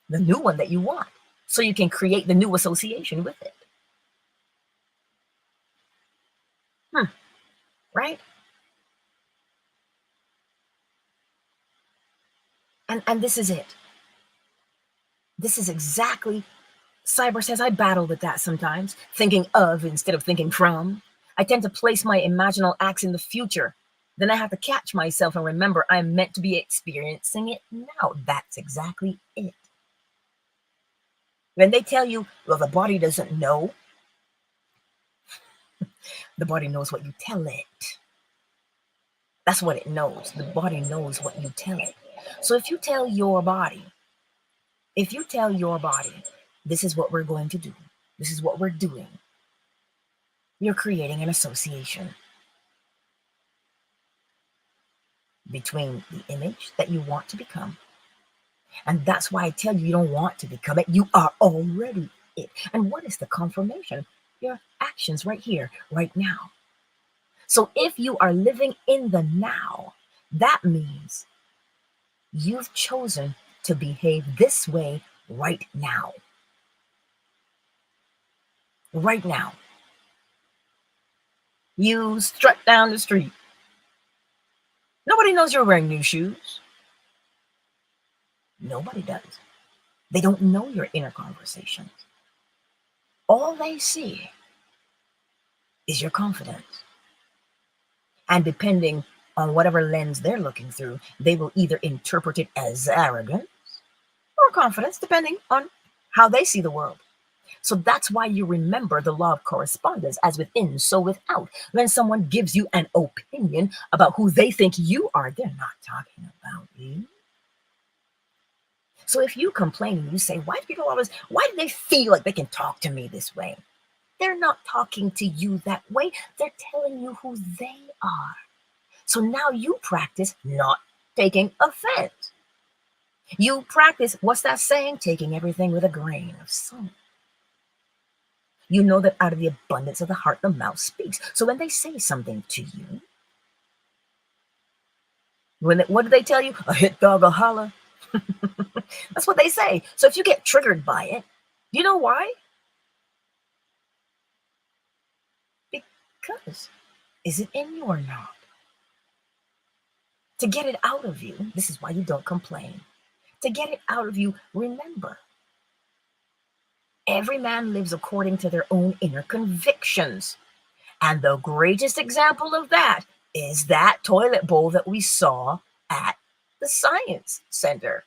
the new one that you want, so you can create the new association with it. Right? And this is it. This is exactly, Cyber says, I battle with that sometimes, thinking of instead of thinking from. I tend to place my imaginal acts in the future. Then I have to catch myself and remember I'm meant to be experiencing it now. That's exactly it. When they tell you, well, the body doesn't know, the body knows what you tell it. That's what it knows. The body knows what you tell it. So if you tell your body, this is what we're going to do, this is what we're doing, you're creating an association between the image that you want to become. And that's why I tell you, you don't want to become it. You are already it. And what is the confirmation? Your actions right here, right now. So if you are living in the now, that means you've chosen to behave this way right now. Right now. You strut down the street. Nobody knows you're wearing new shoes. Nobody does. They don't know your inner conversations. All they see is your confidence. And depending on whatever lens they're looking through, they will either interpret it as arrogance or confidence, depending on how they see the world. So that's why you remember the law of correspondence, as within, so without. When someone gives you an opinion about who they think you are, they're not talking about you. So if you complain and you say, why do they feel like they can talk to me this way? They're not talking to you that way. They're telling you who they are. So now you practice not taking offense. You practice, what's that saying? Taking everything with a grain of salt. You know that out of the abundance of the heart, the mouth speaks. So when they say something to you, what do they tell you? A hit dog, a holler. That's what they say. So if you get triggered by it, you know why? Because is it in you or not? To get it out of you, this is why you don't complain. To get it out of you, remember, every man lives according to their own inner convictions. And the greatest example of that is that toilet bowl that we saw at the Science Center.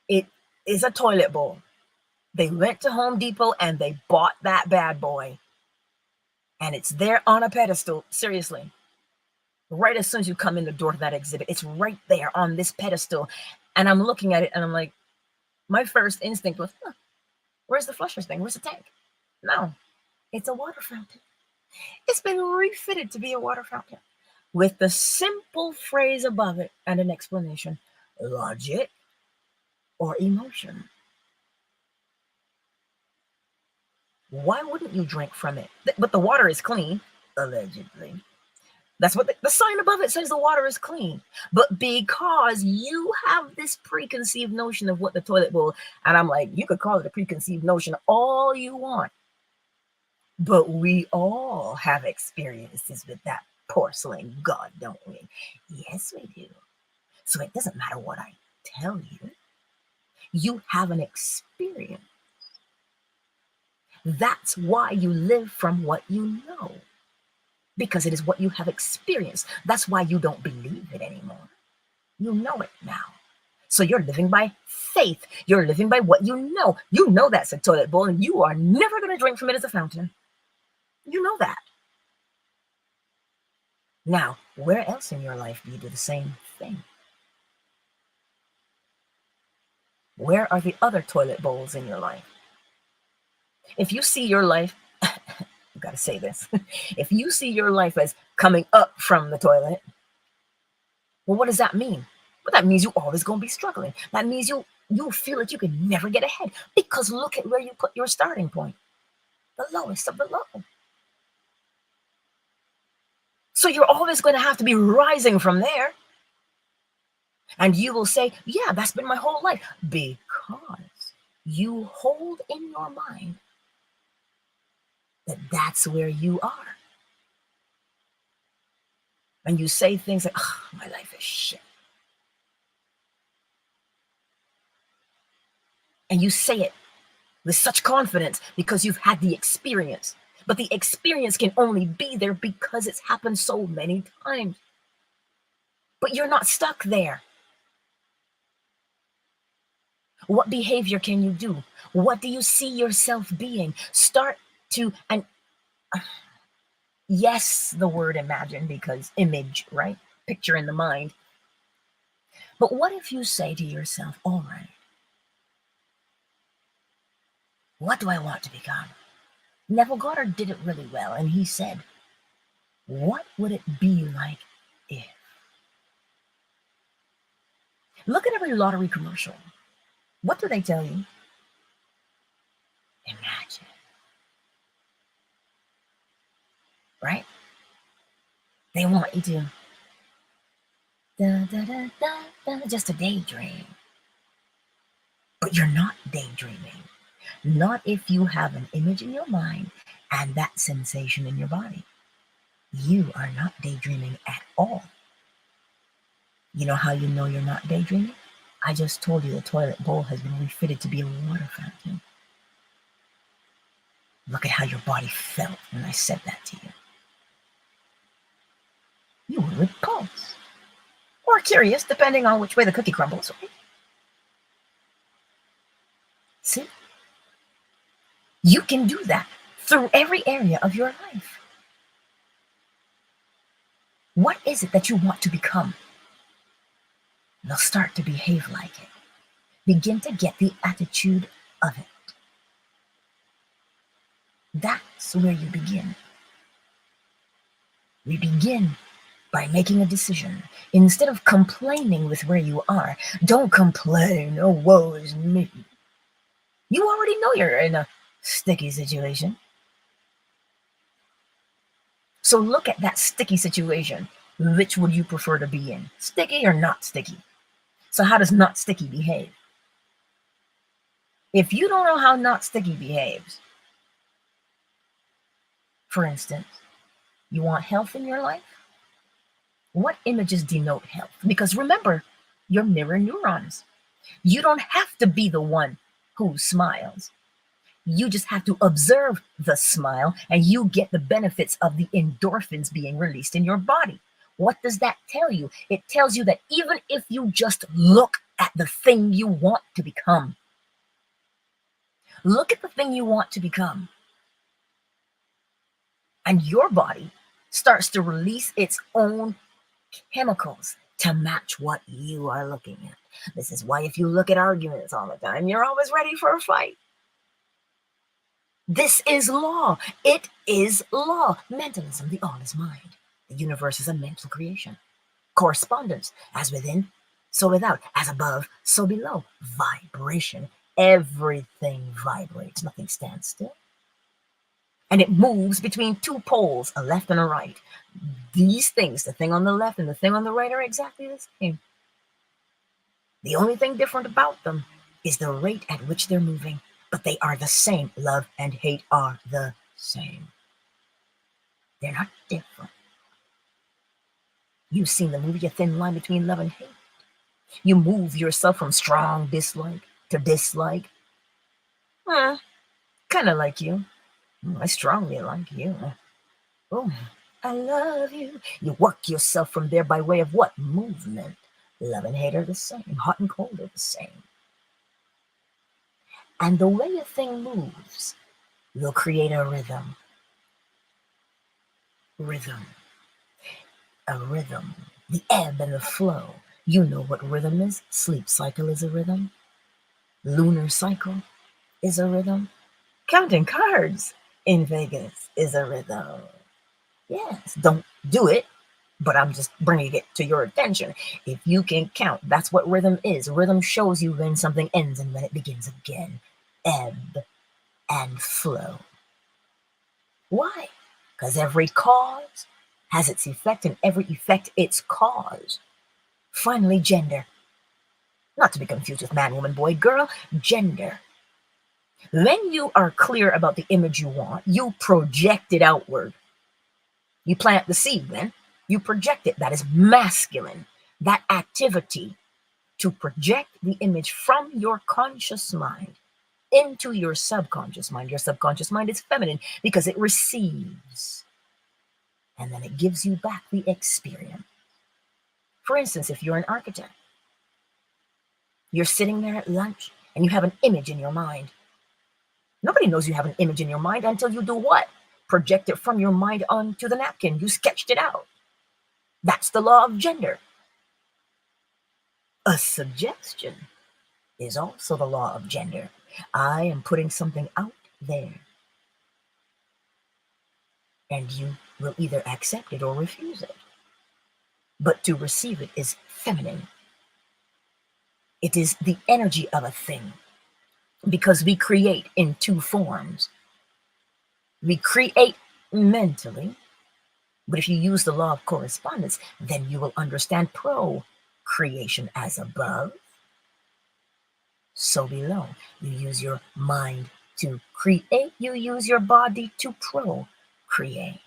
It is a toilet bowl. They went to Home Depot and they bought that bad boy. And it's there on a pedestal, seriously. Right as soon as you come in the door to that exhibit, it's right there on this pedestal. And I'm looking at it and I'm like, my first instinct was, where's the flushers thing? Where's the tank? No, it's a water fountain. It's been refitted to be a water fountain with the simple phrase above it and an explanation: logic or emotion. Why wouldn't you drink from it? But the water is clean, allegedly. That's what the sign above it says, the water is clean. But because you have this preconceived notion of what the toilet bowl, and I'm like, you could call it a preconceived notion all you want. But we all have experiences with that porcelain god, don't we? Yes, we do. So it doesn't matter what I tell you. You have an experience. That's why you live from what you know. Because it is what you have experienced. That's why you don't believe it anymore. You know it now. So you're living by faith. You're living by what you know. You know that's a toilet bowl and you are never going to drink from it as a fountain. You know that. Now, where else in your life do you do the same thing? Where are the other toilet bowls in your life? If you see your life, I've got to say this. If you see your life as coming up from the toilet, well, what does that mean? Well, that means you're always going to be struggling. That means you'll feel like you can never get ahead, because look at where you put your starting point, the lowest of the low. So you're always going to have to be rising from there. And you will say, yeah, that's been my whole life, because you hold in your mind that that's where you are. And you say things like, oh, my life is shit. And you say it with such confidence because you've had the experience. But the experience can only be there because it's happened so many times. But you're not stuck there. What behavior can you do? What do you see yourself being? Start to, and yes, the word imagine, because image, right? Picture in the mind. But what if you say to yourself, all right, what do I want to become? Neville Goddard did it really well, and he said, what would it be like if? Look at every lottery commercial. What do they tell you? Imagine. Right? They want you to just a daydream. But you're not daydreaming. Not if you have an image in your mind and that sensation in your body. You are not daydreaming at all. You know how you know you're not daydreaming? I just told you the toilet bowl has been refitted to be a water fountain. Look at how your body felt when I said that to you. You were repulsed. Or curious, depending on which way the cookie crumbles, right? See? You can do that through every area of your life. What is it that you want to become? Now start to behave like it. Begin to get the attitude of it. That's where you begin. We begin by making a decision. Instead of complaining with where you are, don't complain, oh, woe is me. You already know you're in a sticky situation. So look at that sticky situation. Which would you prefer to be in? Sticky or not sticky? So how does not sticky behave? If you don't know how not sticky behaves, for instance, you want health in your life? What images denote health? Because remember, you're mirror neurons. You don't have to be the one who smiles. You just have to observe the smile and you get the benefits of the endorphins being released in your body. What does that tell you? It tells you that even if you just look at the thing you want to become, look at the thing you want to become, and your body starts to release its own chemicals to match what you are looking at. This is why if you look at arguments all the time, you're always ready for a fight. This is law. It is law. Mentalism, the all is mind. The universe is a mental creation. Correspondence, as within, so without. As above, so below. Vibration. Everything vibrates. Nothing stands still. And it moves between two poles, a left and a right. These things, the thing on the left and the thing on the right, are exactly the same. The only thing different about them is the rate at which they're moving. But they are the same. Love and hate are the same. They're not different. You've seen the movie A Thin Line Between Love and Hate. You move yourself from strong dislike to dislike. Kind of like you. I strongly like you. Oh, I love you. You work yourself from there by way of what? Movement. Love and hate are the same. Hot and cold are the same. And the way a thing moves will create a rhythm. Rhythm. A rhythm. The ebb and the flow. You know what rhythm is. Sleep cycle is a rhythm. Lunar cycle is a rhythm. Counting cards in Vegas is a rhythm. Yes, don't do it, but I'm just bringing it to your attention. If you can count, that's what rhythm is. Rhythm shows you when something ends and when it begins again. Ebb and flow. Why? Because every cause has its effect and every effect its cause. Finally, gender. Not to be confused with man, woman, boy, girl. Gender. When you are clear about the image you want, you project it outward. You plant the seed, then you project it. That is masculine. That activity to project the image from your conscious mind into your subconscious mind. Your subconscious mind is feminine because it receives, and then it gives you back the experience. For instance, if you're an architect, you're sitting there at lunch and you have an image in your mind. Nobody knows you have an image in your mind until you do what? Project it from your mind onto the napkin. You sketched it out. That's the law of gender. A suggestion is also the law of gender. I am putting something out there, and you will either accept it or refuse it. But to receive it is feminine. It is the energy of a thing, because we create in two forms. We create mentally, but if you use the law of correspondence, then you will understand procreation as above, so below. You use your mind to create, you use your body to procreate.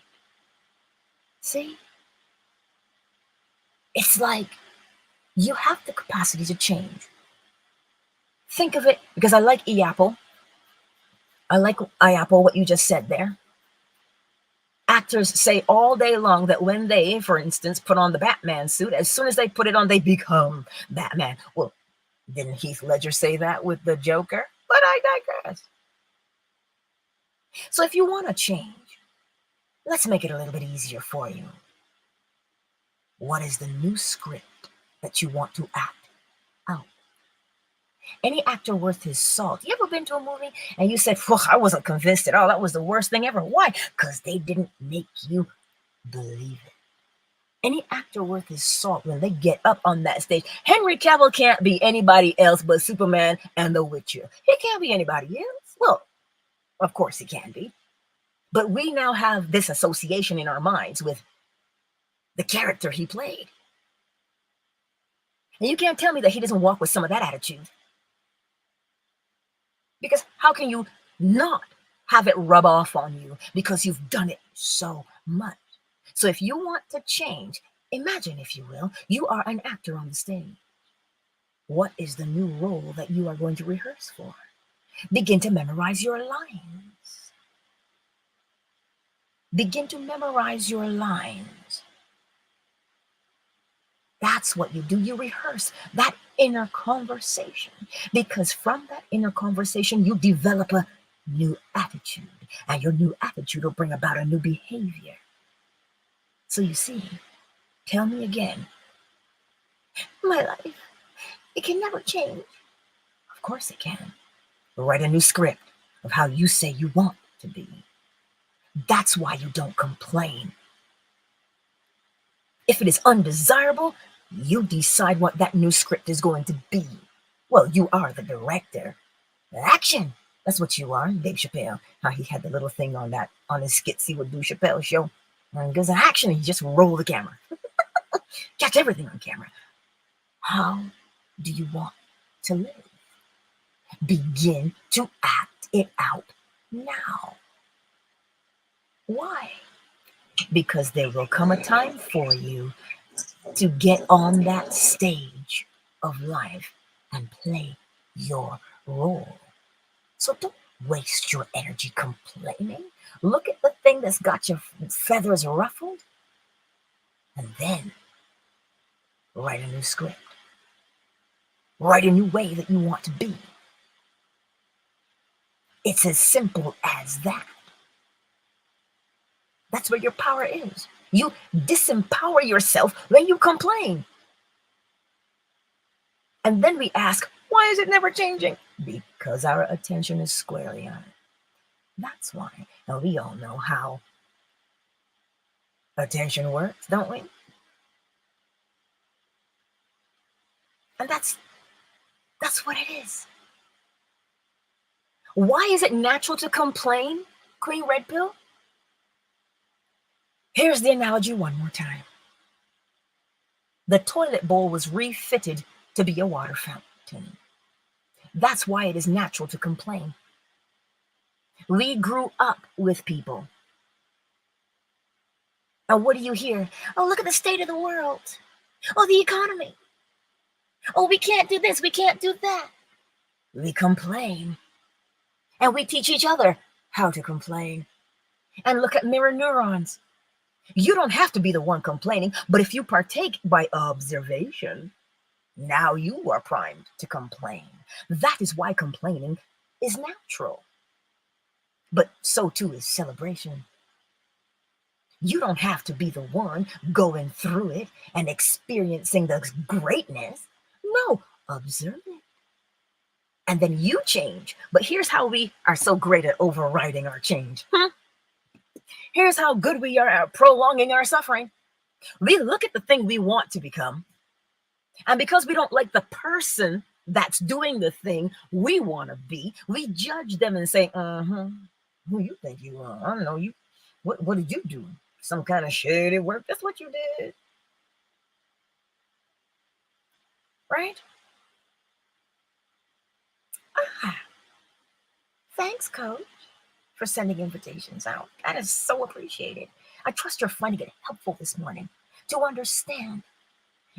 See? It's like you have the capacity to change. Think of it, because I like Apple. I like Apple, what you just said there. Actors say all day long that when they, for instance, put on the Batman suit, as soon as they put it on, they become Batman. Well, didn't Heath Ledger say that with the Joker? But I digress. So if you want to change, let's make it a little bit easier for you. What is the new script that you want to act out? Any actor worth his salt. You ever been to a movie and you said, well, I wasn't convinced at all. That was the worst thing ever. Why? Because they didn't make you believe it. Any actor worth his salt, when they get up on that stage, Henry Cavill can't be anybody else but Superman and The Witcher. He can't be anybody else. Well, of course he can be. But we now have this association in our minds with the character he played. And you can't tell me that he doesn't walk with some of that attitude. Because how can you not have it rub off on you, because you've done it so much? So if you want to change, imagine, if you will, you are an actor on the stage. What is the new role that you are going to rehearse for? Begin to memorize your lines. Begin to memorize your lines. That's what you do. You rehearse that inner conversation, because from that inner conversation, you develop a new attitude, and your new attitude will bring about a new behavior. So you see, tell me again, my life, it can never change. Of course it can. Write a new script of how you say you want it to be. That's why you don't complain. If it is undesirable, you decide what that new script is going to be. Well, you are the director. Action! That's what you are. Dave Chappelle, how he had the little thing on that, on his skits he would do, Chappelle show. And goes action, and you just roll the camera. Catch everything on camera. How do you want to live? Begin to act it out now. Why? Because there will come a time for you to get on that stage of life and play your role. So don't waste your energy complaining. Look at the thing that's got your feathers ruffled, and then write a new script. Write a new way that you want to be. It's as simple as that. That's where your power is. You disempower yourself when you complain. And then we ask, why is it never changing? Because our attention is squarely on it. That's why. Now, we all know how attention works, don't we? And that's what it is. Why is it natural to complain, Queen Red Pill? Here's the analogy one more time. The toilet bowl was refitted to be a water fountain. That's why it is natural to complain. We grew up with people. And what do you hear? Oh, look at the state of the world. Oh, the economy. Oh, we can't do this, we can't do that. We complain. And we teach each other how to complain. And look at mirror neurons. You don't have to be the one complaining, but if you partake by observation, now you are primed to complain. That is why complaining is natural. But so too is celebration. You don't have to be the one going through it and experiencing the greatness. No, observe it. And then you change. But here's how we are so great at overriding our change. Here's how good we are at prolonging our suffering. We look at the thing we want to become. And because we don't like the person that's doing the thing we want to be, we judge them and say, who you think you are? I don't know. What did you do? Some kind of shady work? That's what you did. Right? Thanks, Coach, for sending invitations out. That is so appreciated. I trust you're finding it helpful this morning to understand.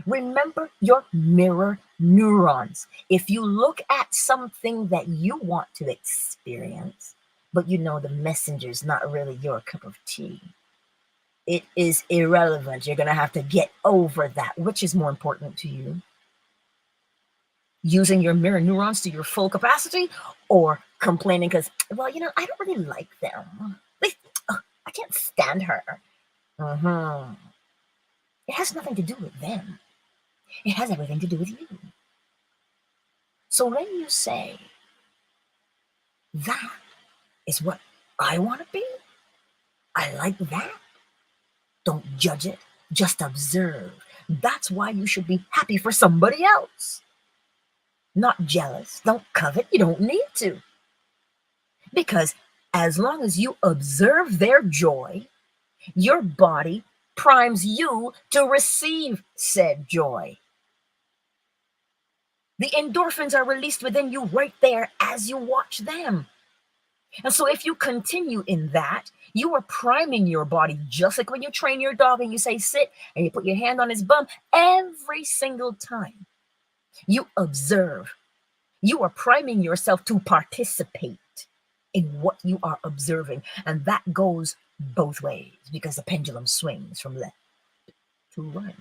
Remember your mirror neurons. If you look at something that you want to experience, but you know the messenger's not really your cup of tea, it is irrelevant. You're going to have to get over that. Which is more important to you? Using your mirror neurons to your full capacity, or complaining because, well, I don't really like them. I can't stand her. It has nothing to do with them. It has everything to do with you. So when you say, that is what I want to be, I like that, don't judge it, just observe. That's why you should be happy for somebody else. Not jealous. Don't covet. You don't need to. Because as long as you observe their joy, your body primes you to receive said joy. The endorphins are released within you right there as you watch them. And so if you continue in that, you are priming your body, just like when you train your dog and you say sit and you put your hand on his bum. Every single time you observe, you are priming yourself to participate in what you are observing. And that goes both ways because the pendulum swings from left to right.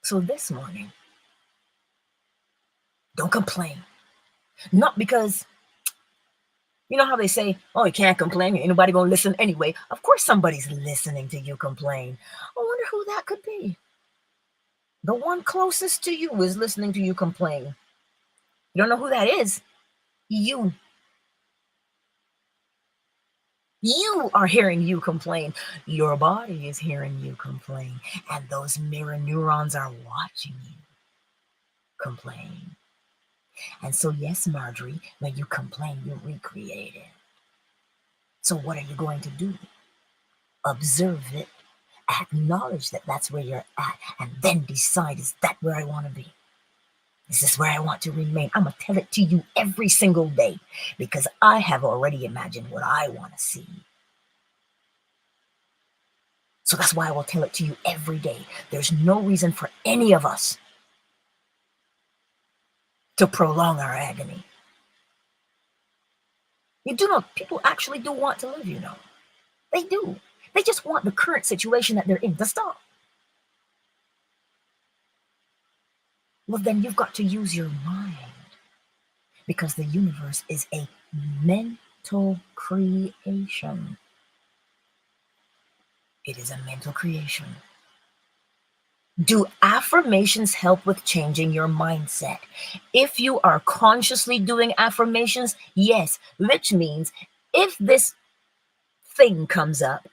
So this morning, don't complain. Not because, you know how they say, oh, you can't complain, ain't nobody gonna listen anyway. Of course somebody's listening to you complain. I wonder who that could be. The one closest to you is listening to you complain. You don't know who that is? You. You are hearing you complain. Your body is hearing you complain. And those mirror neurons are watching you complain. And so, yes, Marjorie, when you complain, you recreate it. So what are you going to do? Observe it, acknowledge that that's where you're at, and then decide, is that where I want to be? Is this where I want to remain? I'm going to tell it to you every single day because I have already imagined what I want to see. So that's why I will tell it to you every day. There's no reason for any of us to prolong our agony. You do know, people actually do want to live, They do. They just want the current situation that they're in to stop. Well, then you've got to use your mind because the universe is a mental creation. It is a mental creation. Do affirmations help with changing your mindset? If you are consciously doing affirmations, yes, which means if this thing comes up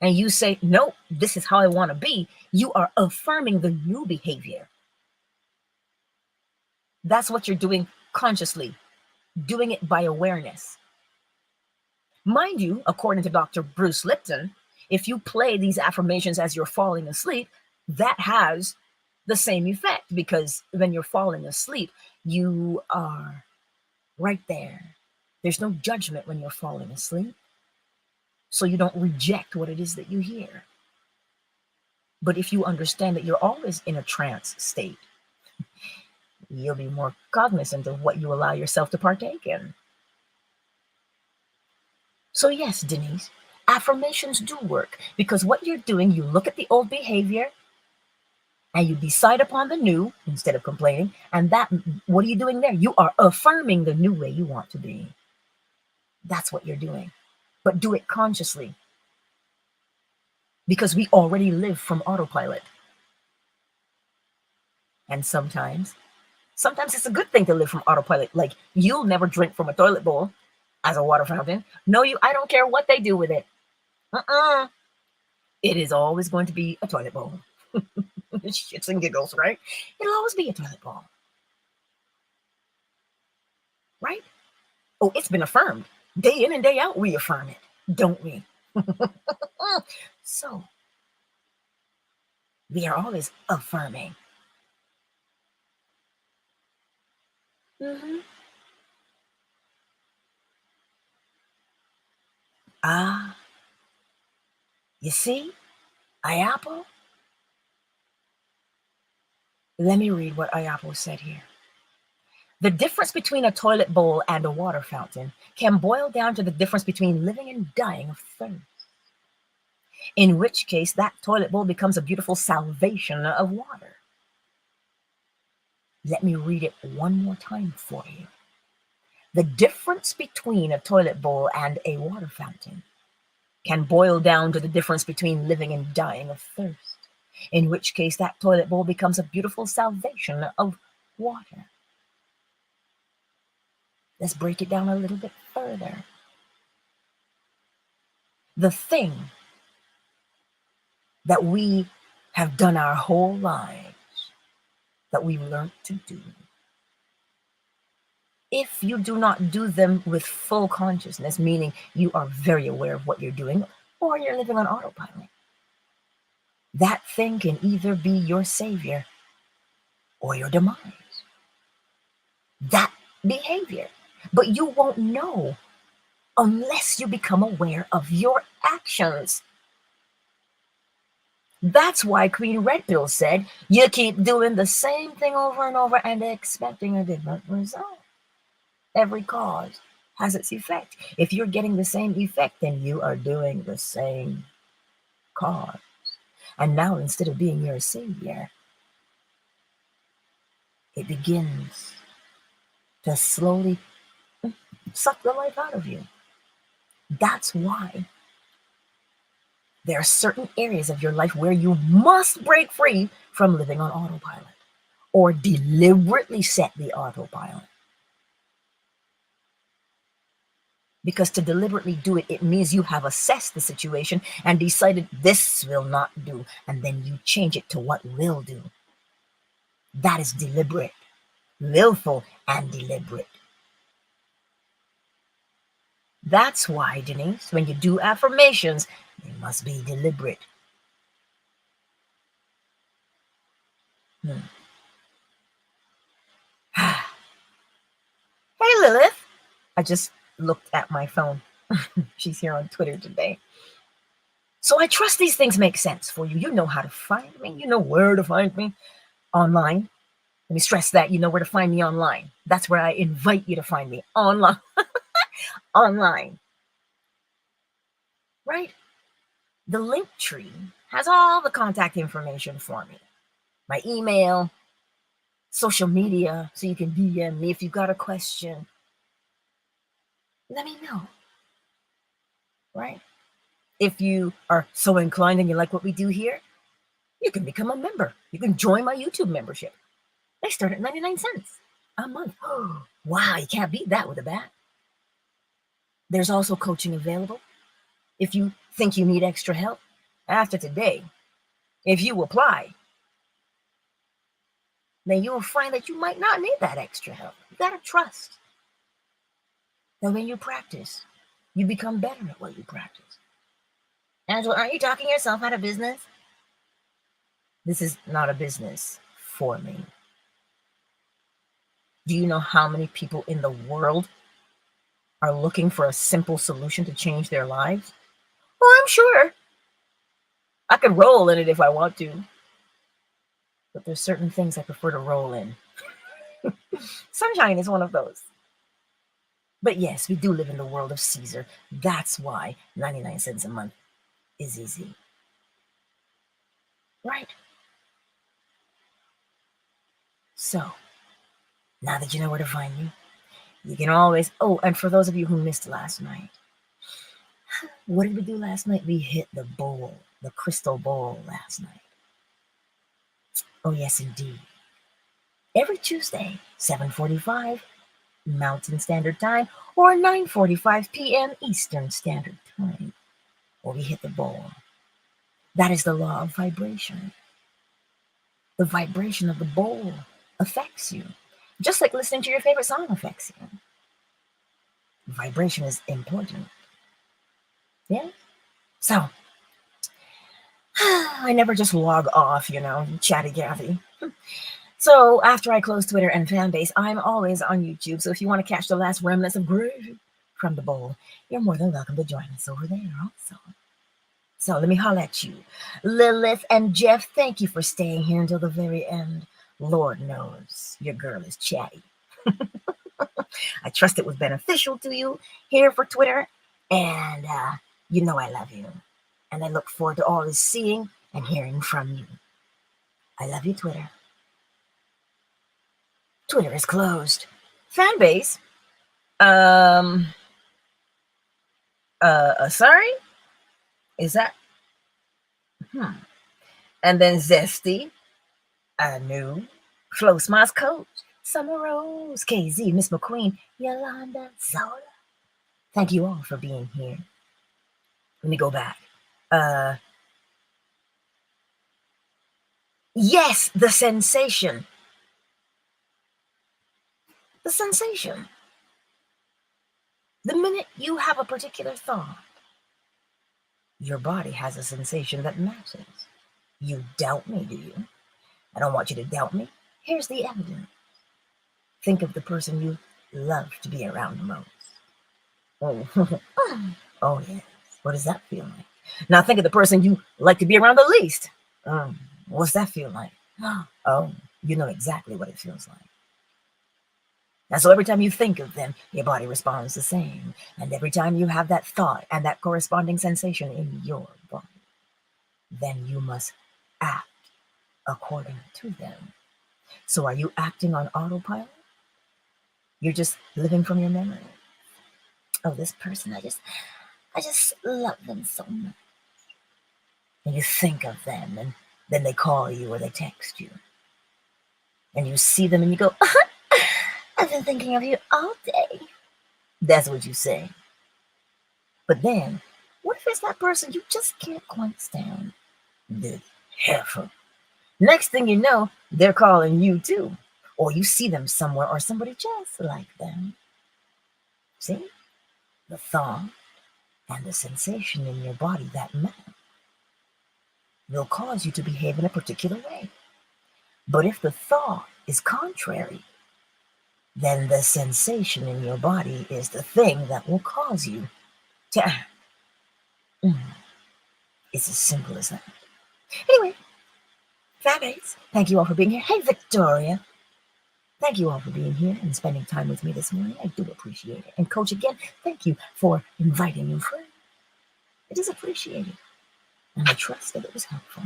and you say, no, this is how I want to be, you are affirming the new behavior. That's what you're doing consciously, doing it by awareness. Mind you, according to Dr. Bruce Lipton, if you play these affirmations as you're falling asleep, that has the same effect because when you're falling asleep, you are right there. There's no judgment when you're falling asleep. So you don't reject what it is that you hear. But if you understand that you're always in a trance state, you'll be more cognizant of what you allow yourself to partake in. So yes, Denise, affirmations do work because what you're doing, you look at the old behavior and you decide upon the new instead of complaining. And that, what are you doing there? You are affirming the new way you want to be. That's what you're doing. But do it consciously because we already live from autopilot. And sometimes it's a good thing to live from autopilot. Like, you'll never drink from a toilet bowl as a water fountain. No, I don't care what they do with it. It is always going to be a toilet bowl. Shits and giggles, right? It'll always be a toilet bowl. Right? Oh, it's been affirmed. Day in and day out, we affirm it, don't we? So, we are always affirming. You see, Ayapo? Let me read what Ayapo said here. The difference between a toilet bowl and a water fountain can boil down to the difference between living and dying of thirst. In which case, that toilet bowl becomes a beautiful salvation of water. Let me read it one more time for you. The difference between a toilet bowl and a water fountain can boil down to the difference between living and dying of thirst, in which case that toilet bowl becomes a beautiful salvation of water. Let's break it down a little bit further. The thing that we have done our whole lives, that we've learned to do, if you do not do them with full consciousness, meaning you are very aware of what you're doing, or you're living on autopilot, that thing can either be your savior or your demise. That behavior. But you won't know unless you become aware of your actions. That's why Queen Red Pill said, you keep doing the same thing over and over and expecting a different result. Every cause has its effect. If you're getting the same effect, then you are doing the same cause. And now, instead of being your savior, it begins to slowly suck the life out of you. That's why there are certain areas of your life where you must break free from living on autopilot or deliberately set the autopilot. Because to deliberately do it, it means you have assessed the situation and decided this will not do, and then you change it to what will do. That is deliberate, willful, and deliberate. That's why, Denise, when you do affirmations, they must be deliberate. Hey, Lilith. I just looked at my phone. She's here on Twitter today. So I trust these things make sense for you. You know how to find me. You know where to find me online. Let me stress that. You know where to find me online. That's where I invite you to find me online. Online. Right? The link tree has all the contact information for me. My email, social media, so you can DM me if you've got a question. Let me know. Right? If you are so inclined and you like what we do here, you can become a member. You can join my YouTube membership. They start at 99 cents a month. Oh, wow, you can't beat that with a bat. There's also coaching available. If you think you need extra help, after today, if you apply, then you will find that you might not need that extra help. You got to trust. And when you practice, you become better at what you practice. Angela, aren't you talking yourself out of business? This is not a business for me. Do you know how many people in the world are looking for a simple solution to change their lives? Well, I'm sure I could roll in it if I want to. But there's certain things I prefer to roll in. Sunshine is one of those. But yes, we do live in the world of Caesar. That's why 99 cents a month is easy. Right? So, now that you know where to find me, you can always. Oh, and for those of you who missed last night, what did we do last night? We hit the bowl, the crystal bowl last night. Oh, yes, indeed. Every Tuesday, 7:45 Mountain Standard Time or 9:45 p.m. Eastern Standard Time, where we hit the bowl. That is the law of vibration. The vibration of the bowl affects you, just like listening to your favorite song affects you. Vibration is important. Yeah? So, I never just log off, chatty Cathy. So after I close Twitter and Fanbase, I'm always on YouTube. So if you want to catch the last remnants of gravy from the bowl, you're more than welcome to join us over there also. So let me holler at you. Lilith and Jeff, thank you for staying here until the very end. Lord knows your girl is chatty. I trust it was beneficial to you here for Twitter. And you know I love you. And I look forward to always seeing and hearing from you. I love you, Twitter. Twitter is closed. Fanbase. Sorry? Is that? And then Zesty. New. Flo Smiles Coach. Summer Rose. KZ. Miss McQueen. Yolanda. Zola. Thank you all for being here. Let me go back. Yes, the sensation. The sensation. The minute you have a particular thought, your body has a sensation that matches. You doubt me, do you? I don't want you to doubt me. Here's the evidence. Think of the person you love to be around the most. Oh, yes. What does that feel like? Now think of the person you like to be around the least. What's that feel like? Oh, you know exactly what it feels like. And so every time you think of them, your body responds the same. And every time you have that thought and that corresponding sensation in your body, then you must act according to them. So are you acting on autopilot? You're just living from your memory. Oh, this person, I just love them so much. And you think of them, and then they call you or they text you. And you see them and you go, I've been thinking of you all day. That's what you say. But then, what if it's that person you just can't quite stand? The heifer. Next thing you know, they're calling you too. Or you see them somewhere or somebody just like them. See? The thought and the sensation in your body that match will cause you to behave in a particular way. But if the thought is contrary, then the sensation in your body is the thing that will cause you to act. It's as simple as that. Anyway, Fanbase, thank you all for being here. Hey, Victoria. Thank you all for being here and spending time with me this morning. I do appreciate it. And Coach, again, thank you for inviting your friend. It is appreciated. And I trust that it was helpful.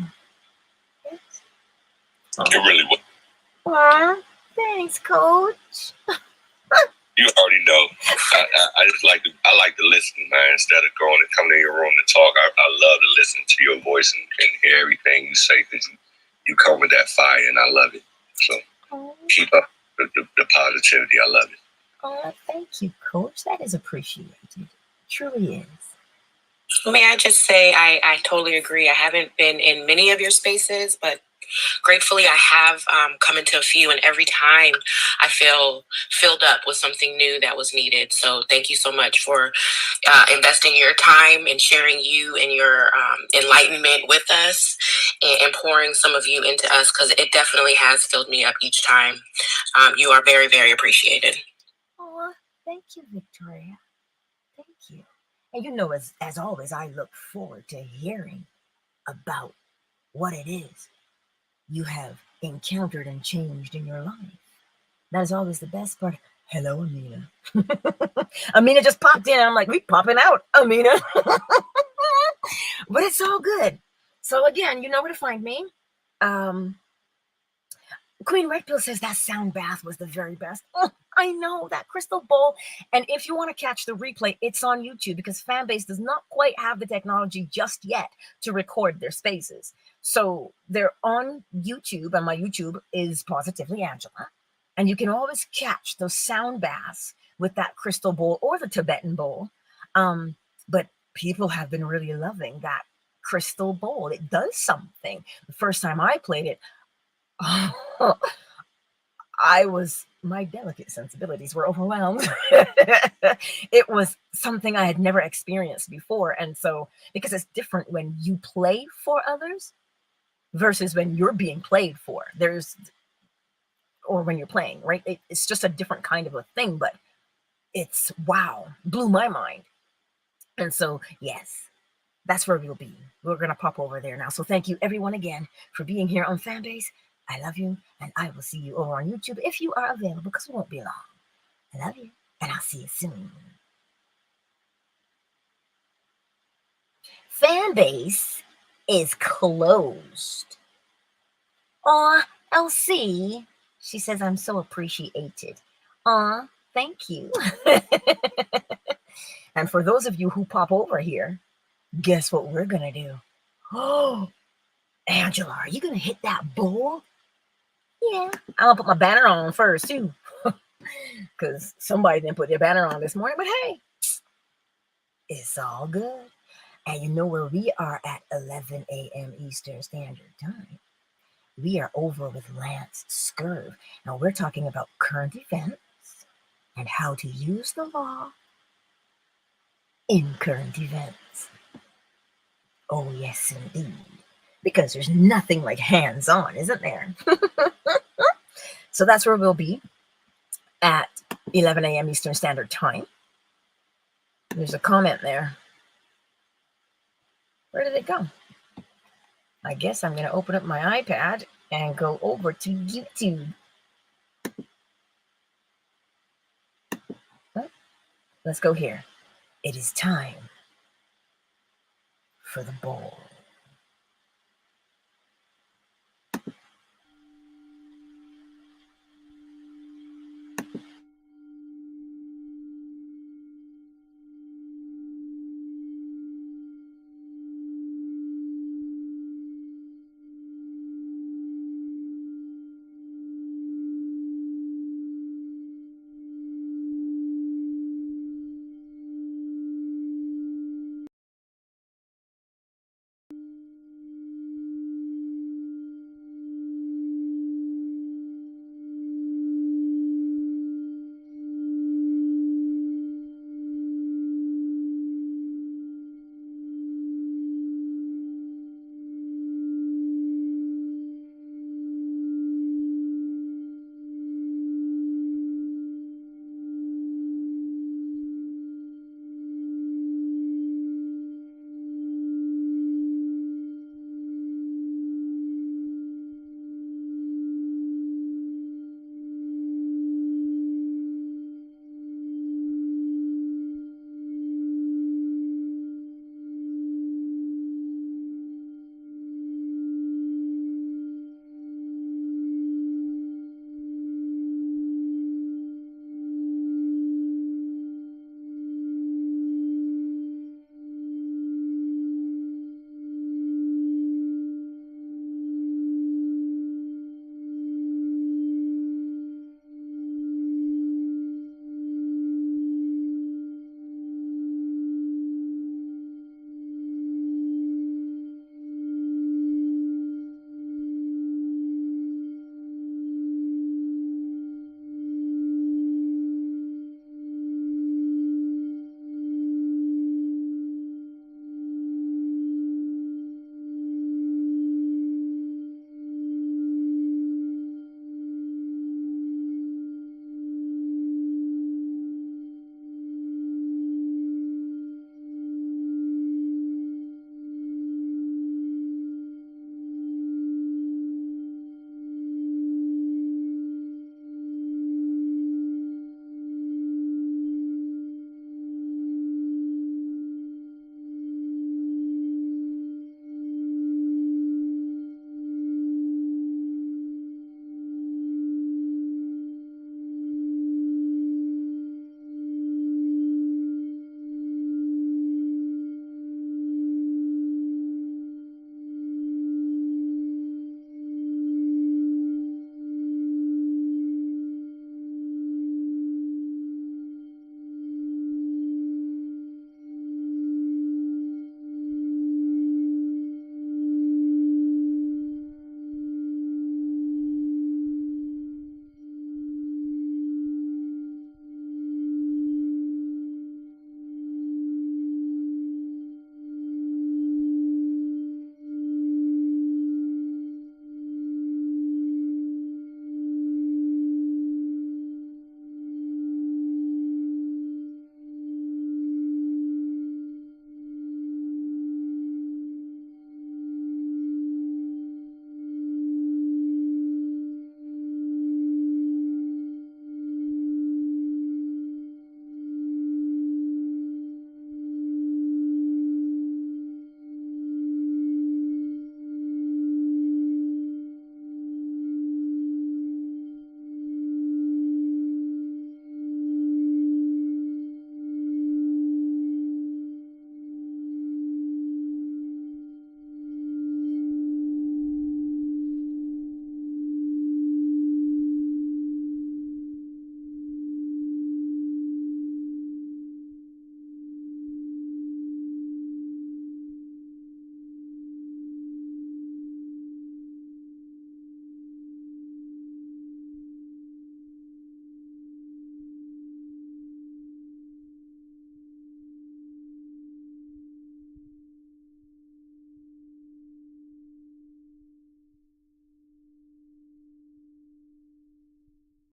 Yes? It really was. Aw, thanks, Coach. You already know. I just like to listen, man. Instead of going and coming in your room to talk, I love to listen to your voice and hear everything you say because you come with that fire, and I love it. So keep up the positivity. I love it. Oh, thank you, Coach. That is appreciated. It truly is. May I just say I totally agree. I haven't been in many of your spaces, but gratefully I have come into a few, and every time I feel filled up with something new that was needed. So thank you so much for investing your time and sharing you and your enlightenment with us and pouring some of you into us, because it definitely has filled me up each time. You are very, very appreciated. Oh, thank you, Victoria. Thank you. And you know, as always, I look forward to hearing about what it is you have encountered and changed in your life. That is always the best part. Hello, Amina. Amina just popped in. I'm like, we popping out, Amina. But it's all good. So again, you know where to find me. Queen Red Pill says that sound bath was the very best. Oh, I know, that crystal bowl. And if you want to catch the replay, it's on YouTube because Fanbase does not quite have the technology just yet to record their spaces. So they're on YouTube, and my YouTube is Positively Angela. And you can always catch those sound baths with that crystal bowl or the Tibetan bowl. But people have been really loving that crystal bowl. It does something. The first time I played it, my delicate sensibilities were overwhelmed. It was something I had never experienced before. And so, because it's different when you play for others versus when you're being played for, or when you're playing, right? It's just a different kind of a thing, but it's wow, blew my mind. And so, yes, that's where we'll be. We're going to pop over there now. So thank you everyone again for being here on Fanbase. I love you, and I will see you over on YouTube if you are available, because it won't be long. I love you, and I'll see you soon. Fanbase is closed. Aw, LC, she says, I'm so appreciated. Aw, thank you. And for those of you who pop over here, guess what we're going to do? Oh, Angela, are you going to hit that bowl? Yeah, I'm going to put my banner on first, too. Because somebody didn't put their banner on this morning. But hey, it's all good. And you know where we are at 11 a.m. Eastern Standard Time? We are over with Lance Scurv. Now we're talking about current events and how to use the law in current events. Oh, yes, indeed. Because there's nothing like hands-on, isn't there? So that's where we'll be at 11 a.m. Eastern Standard Time. There's a comment there. Where did it go? I guess I'm going to open up my iPad and go over to YouTube. Let's go here. It is time for the bowl.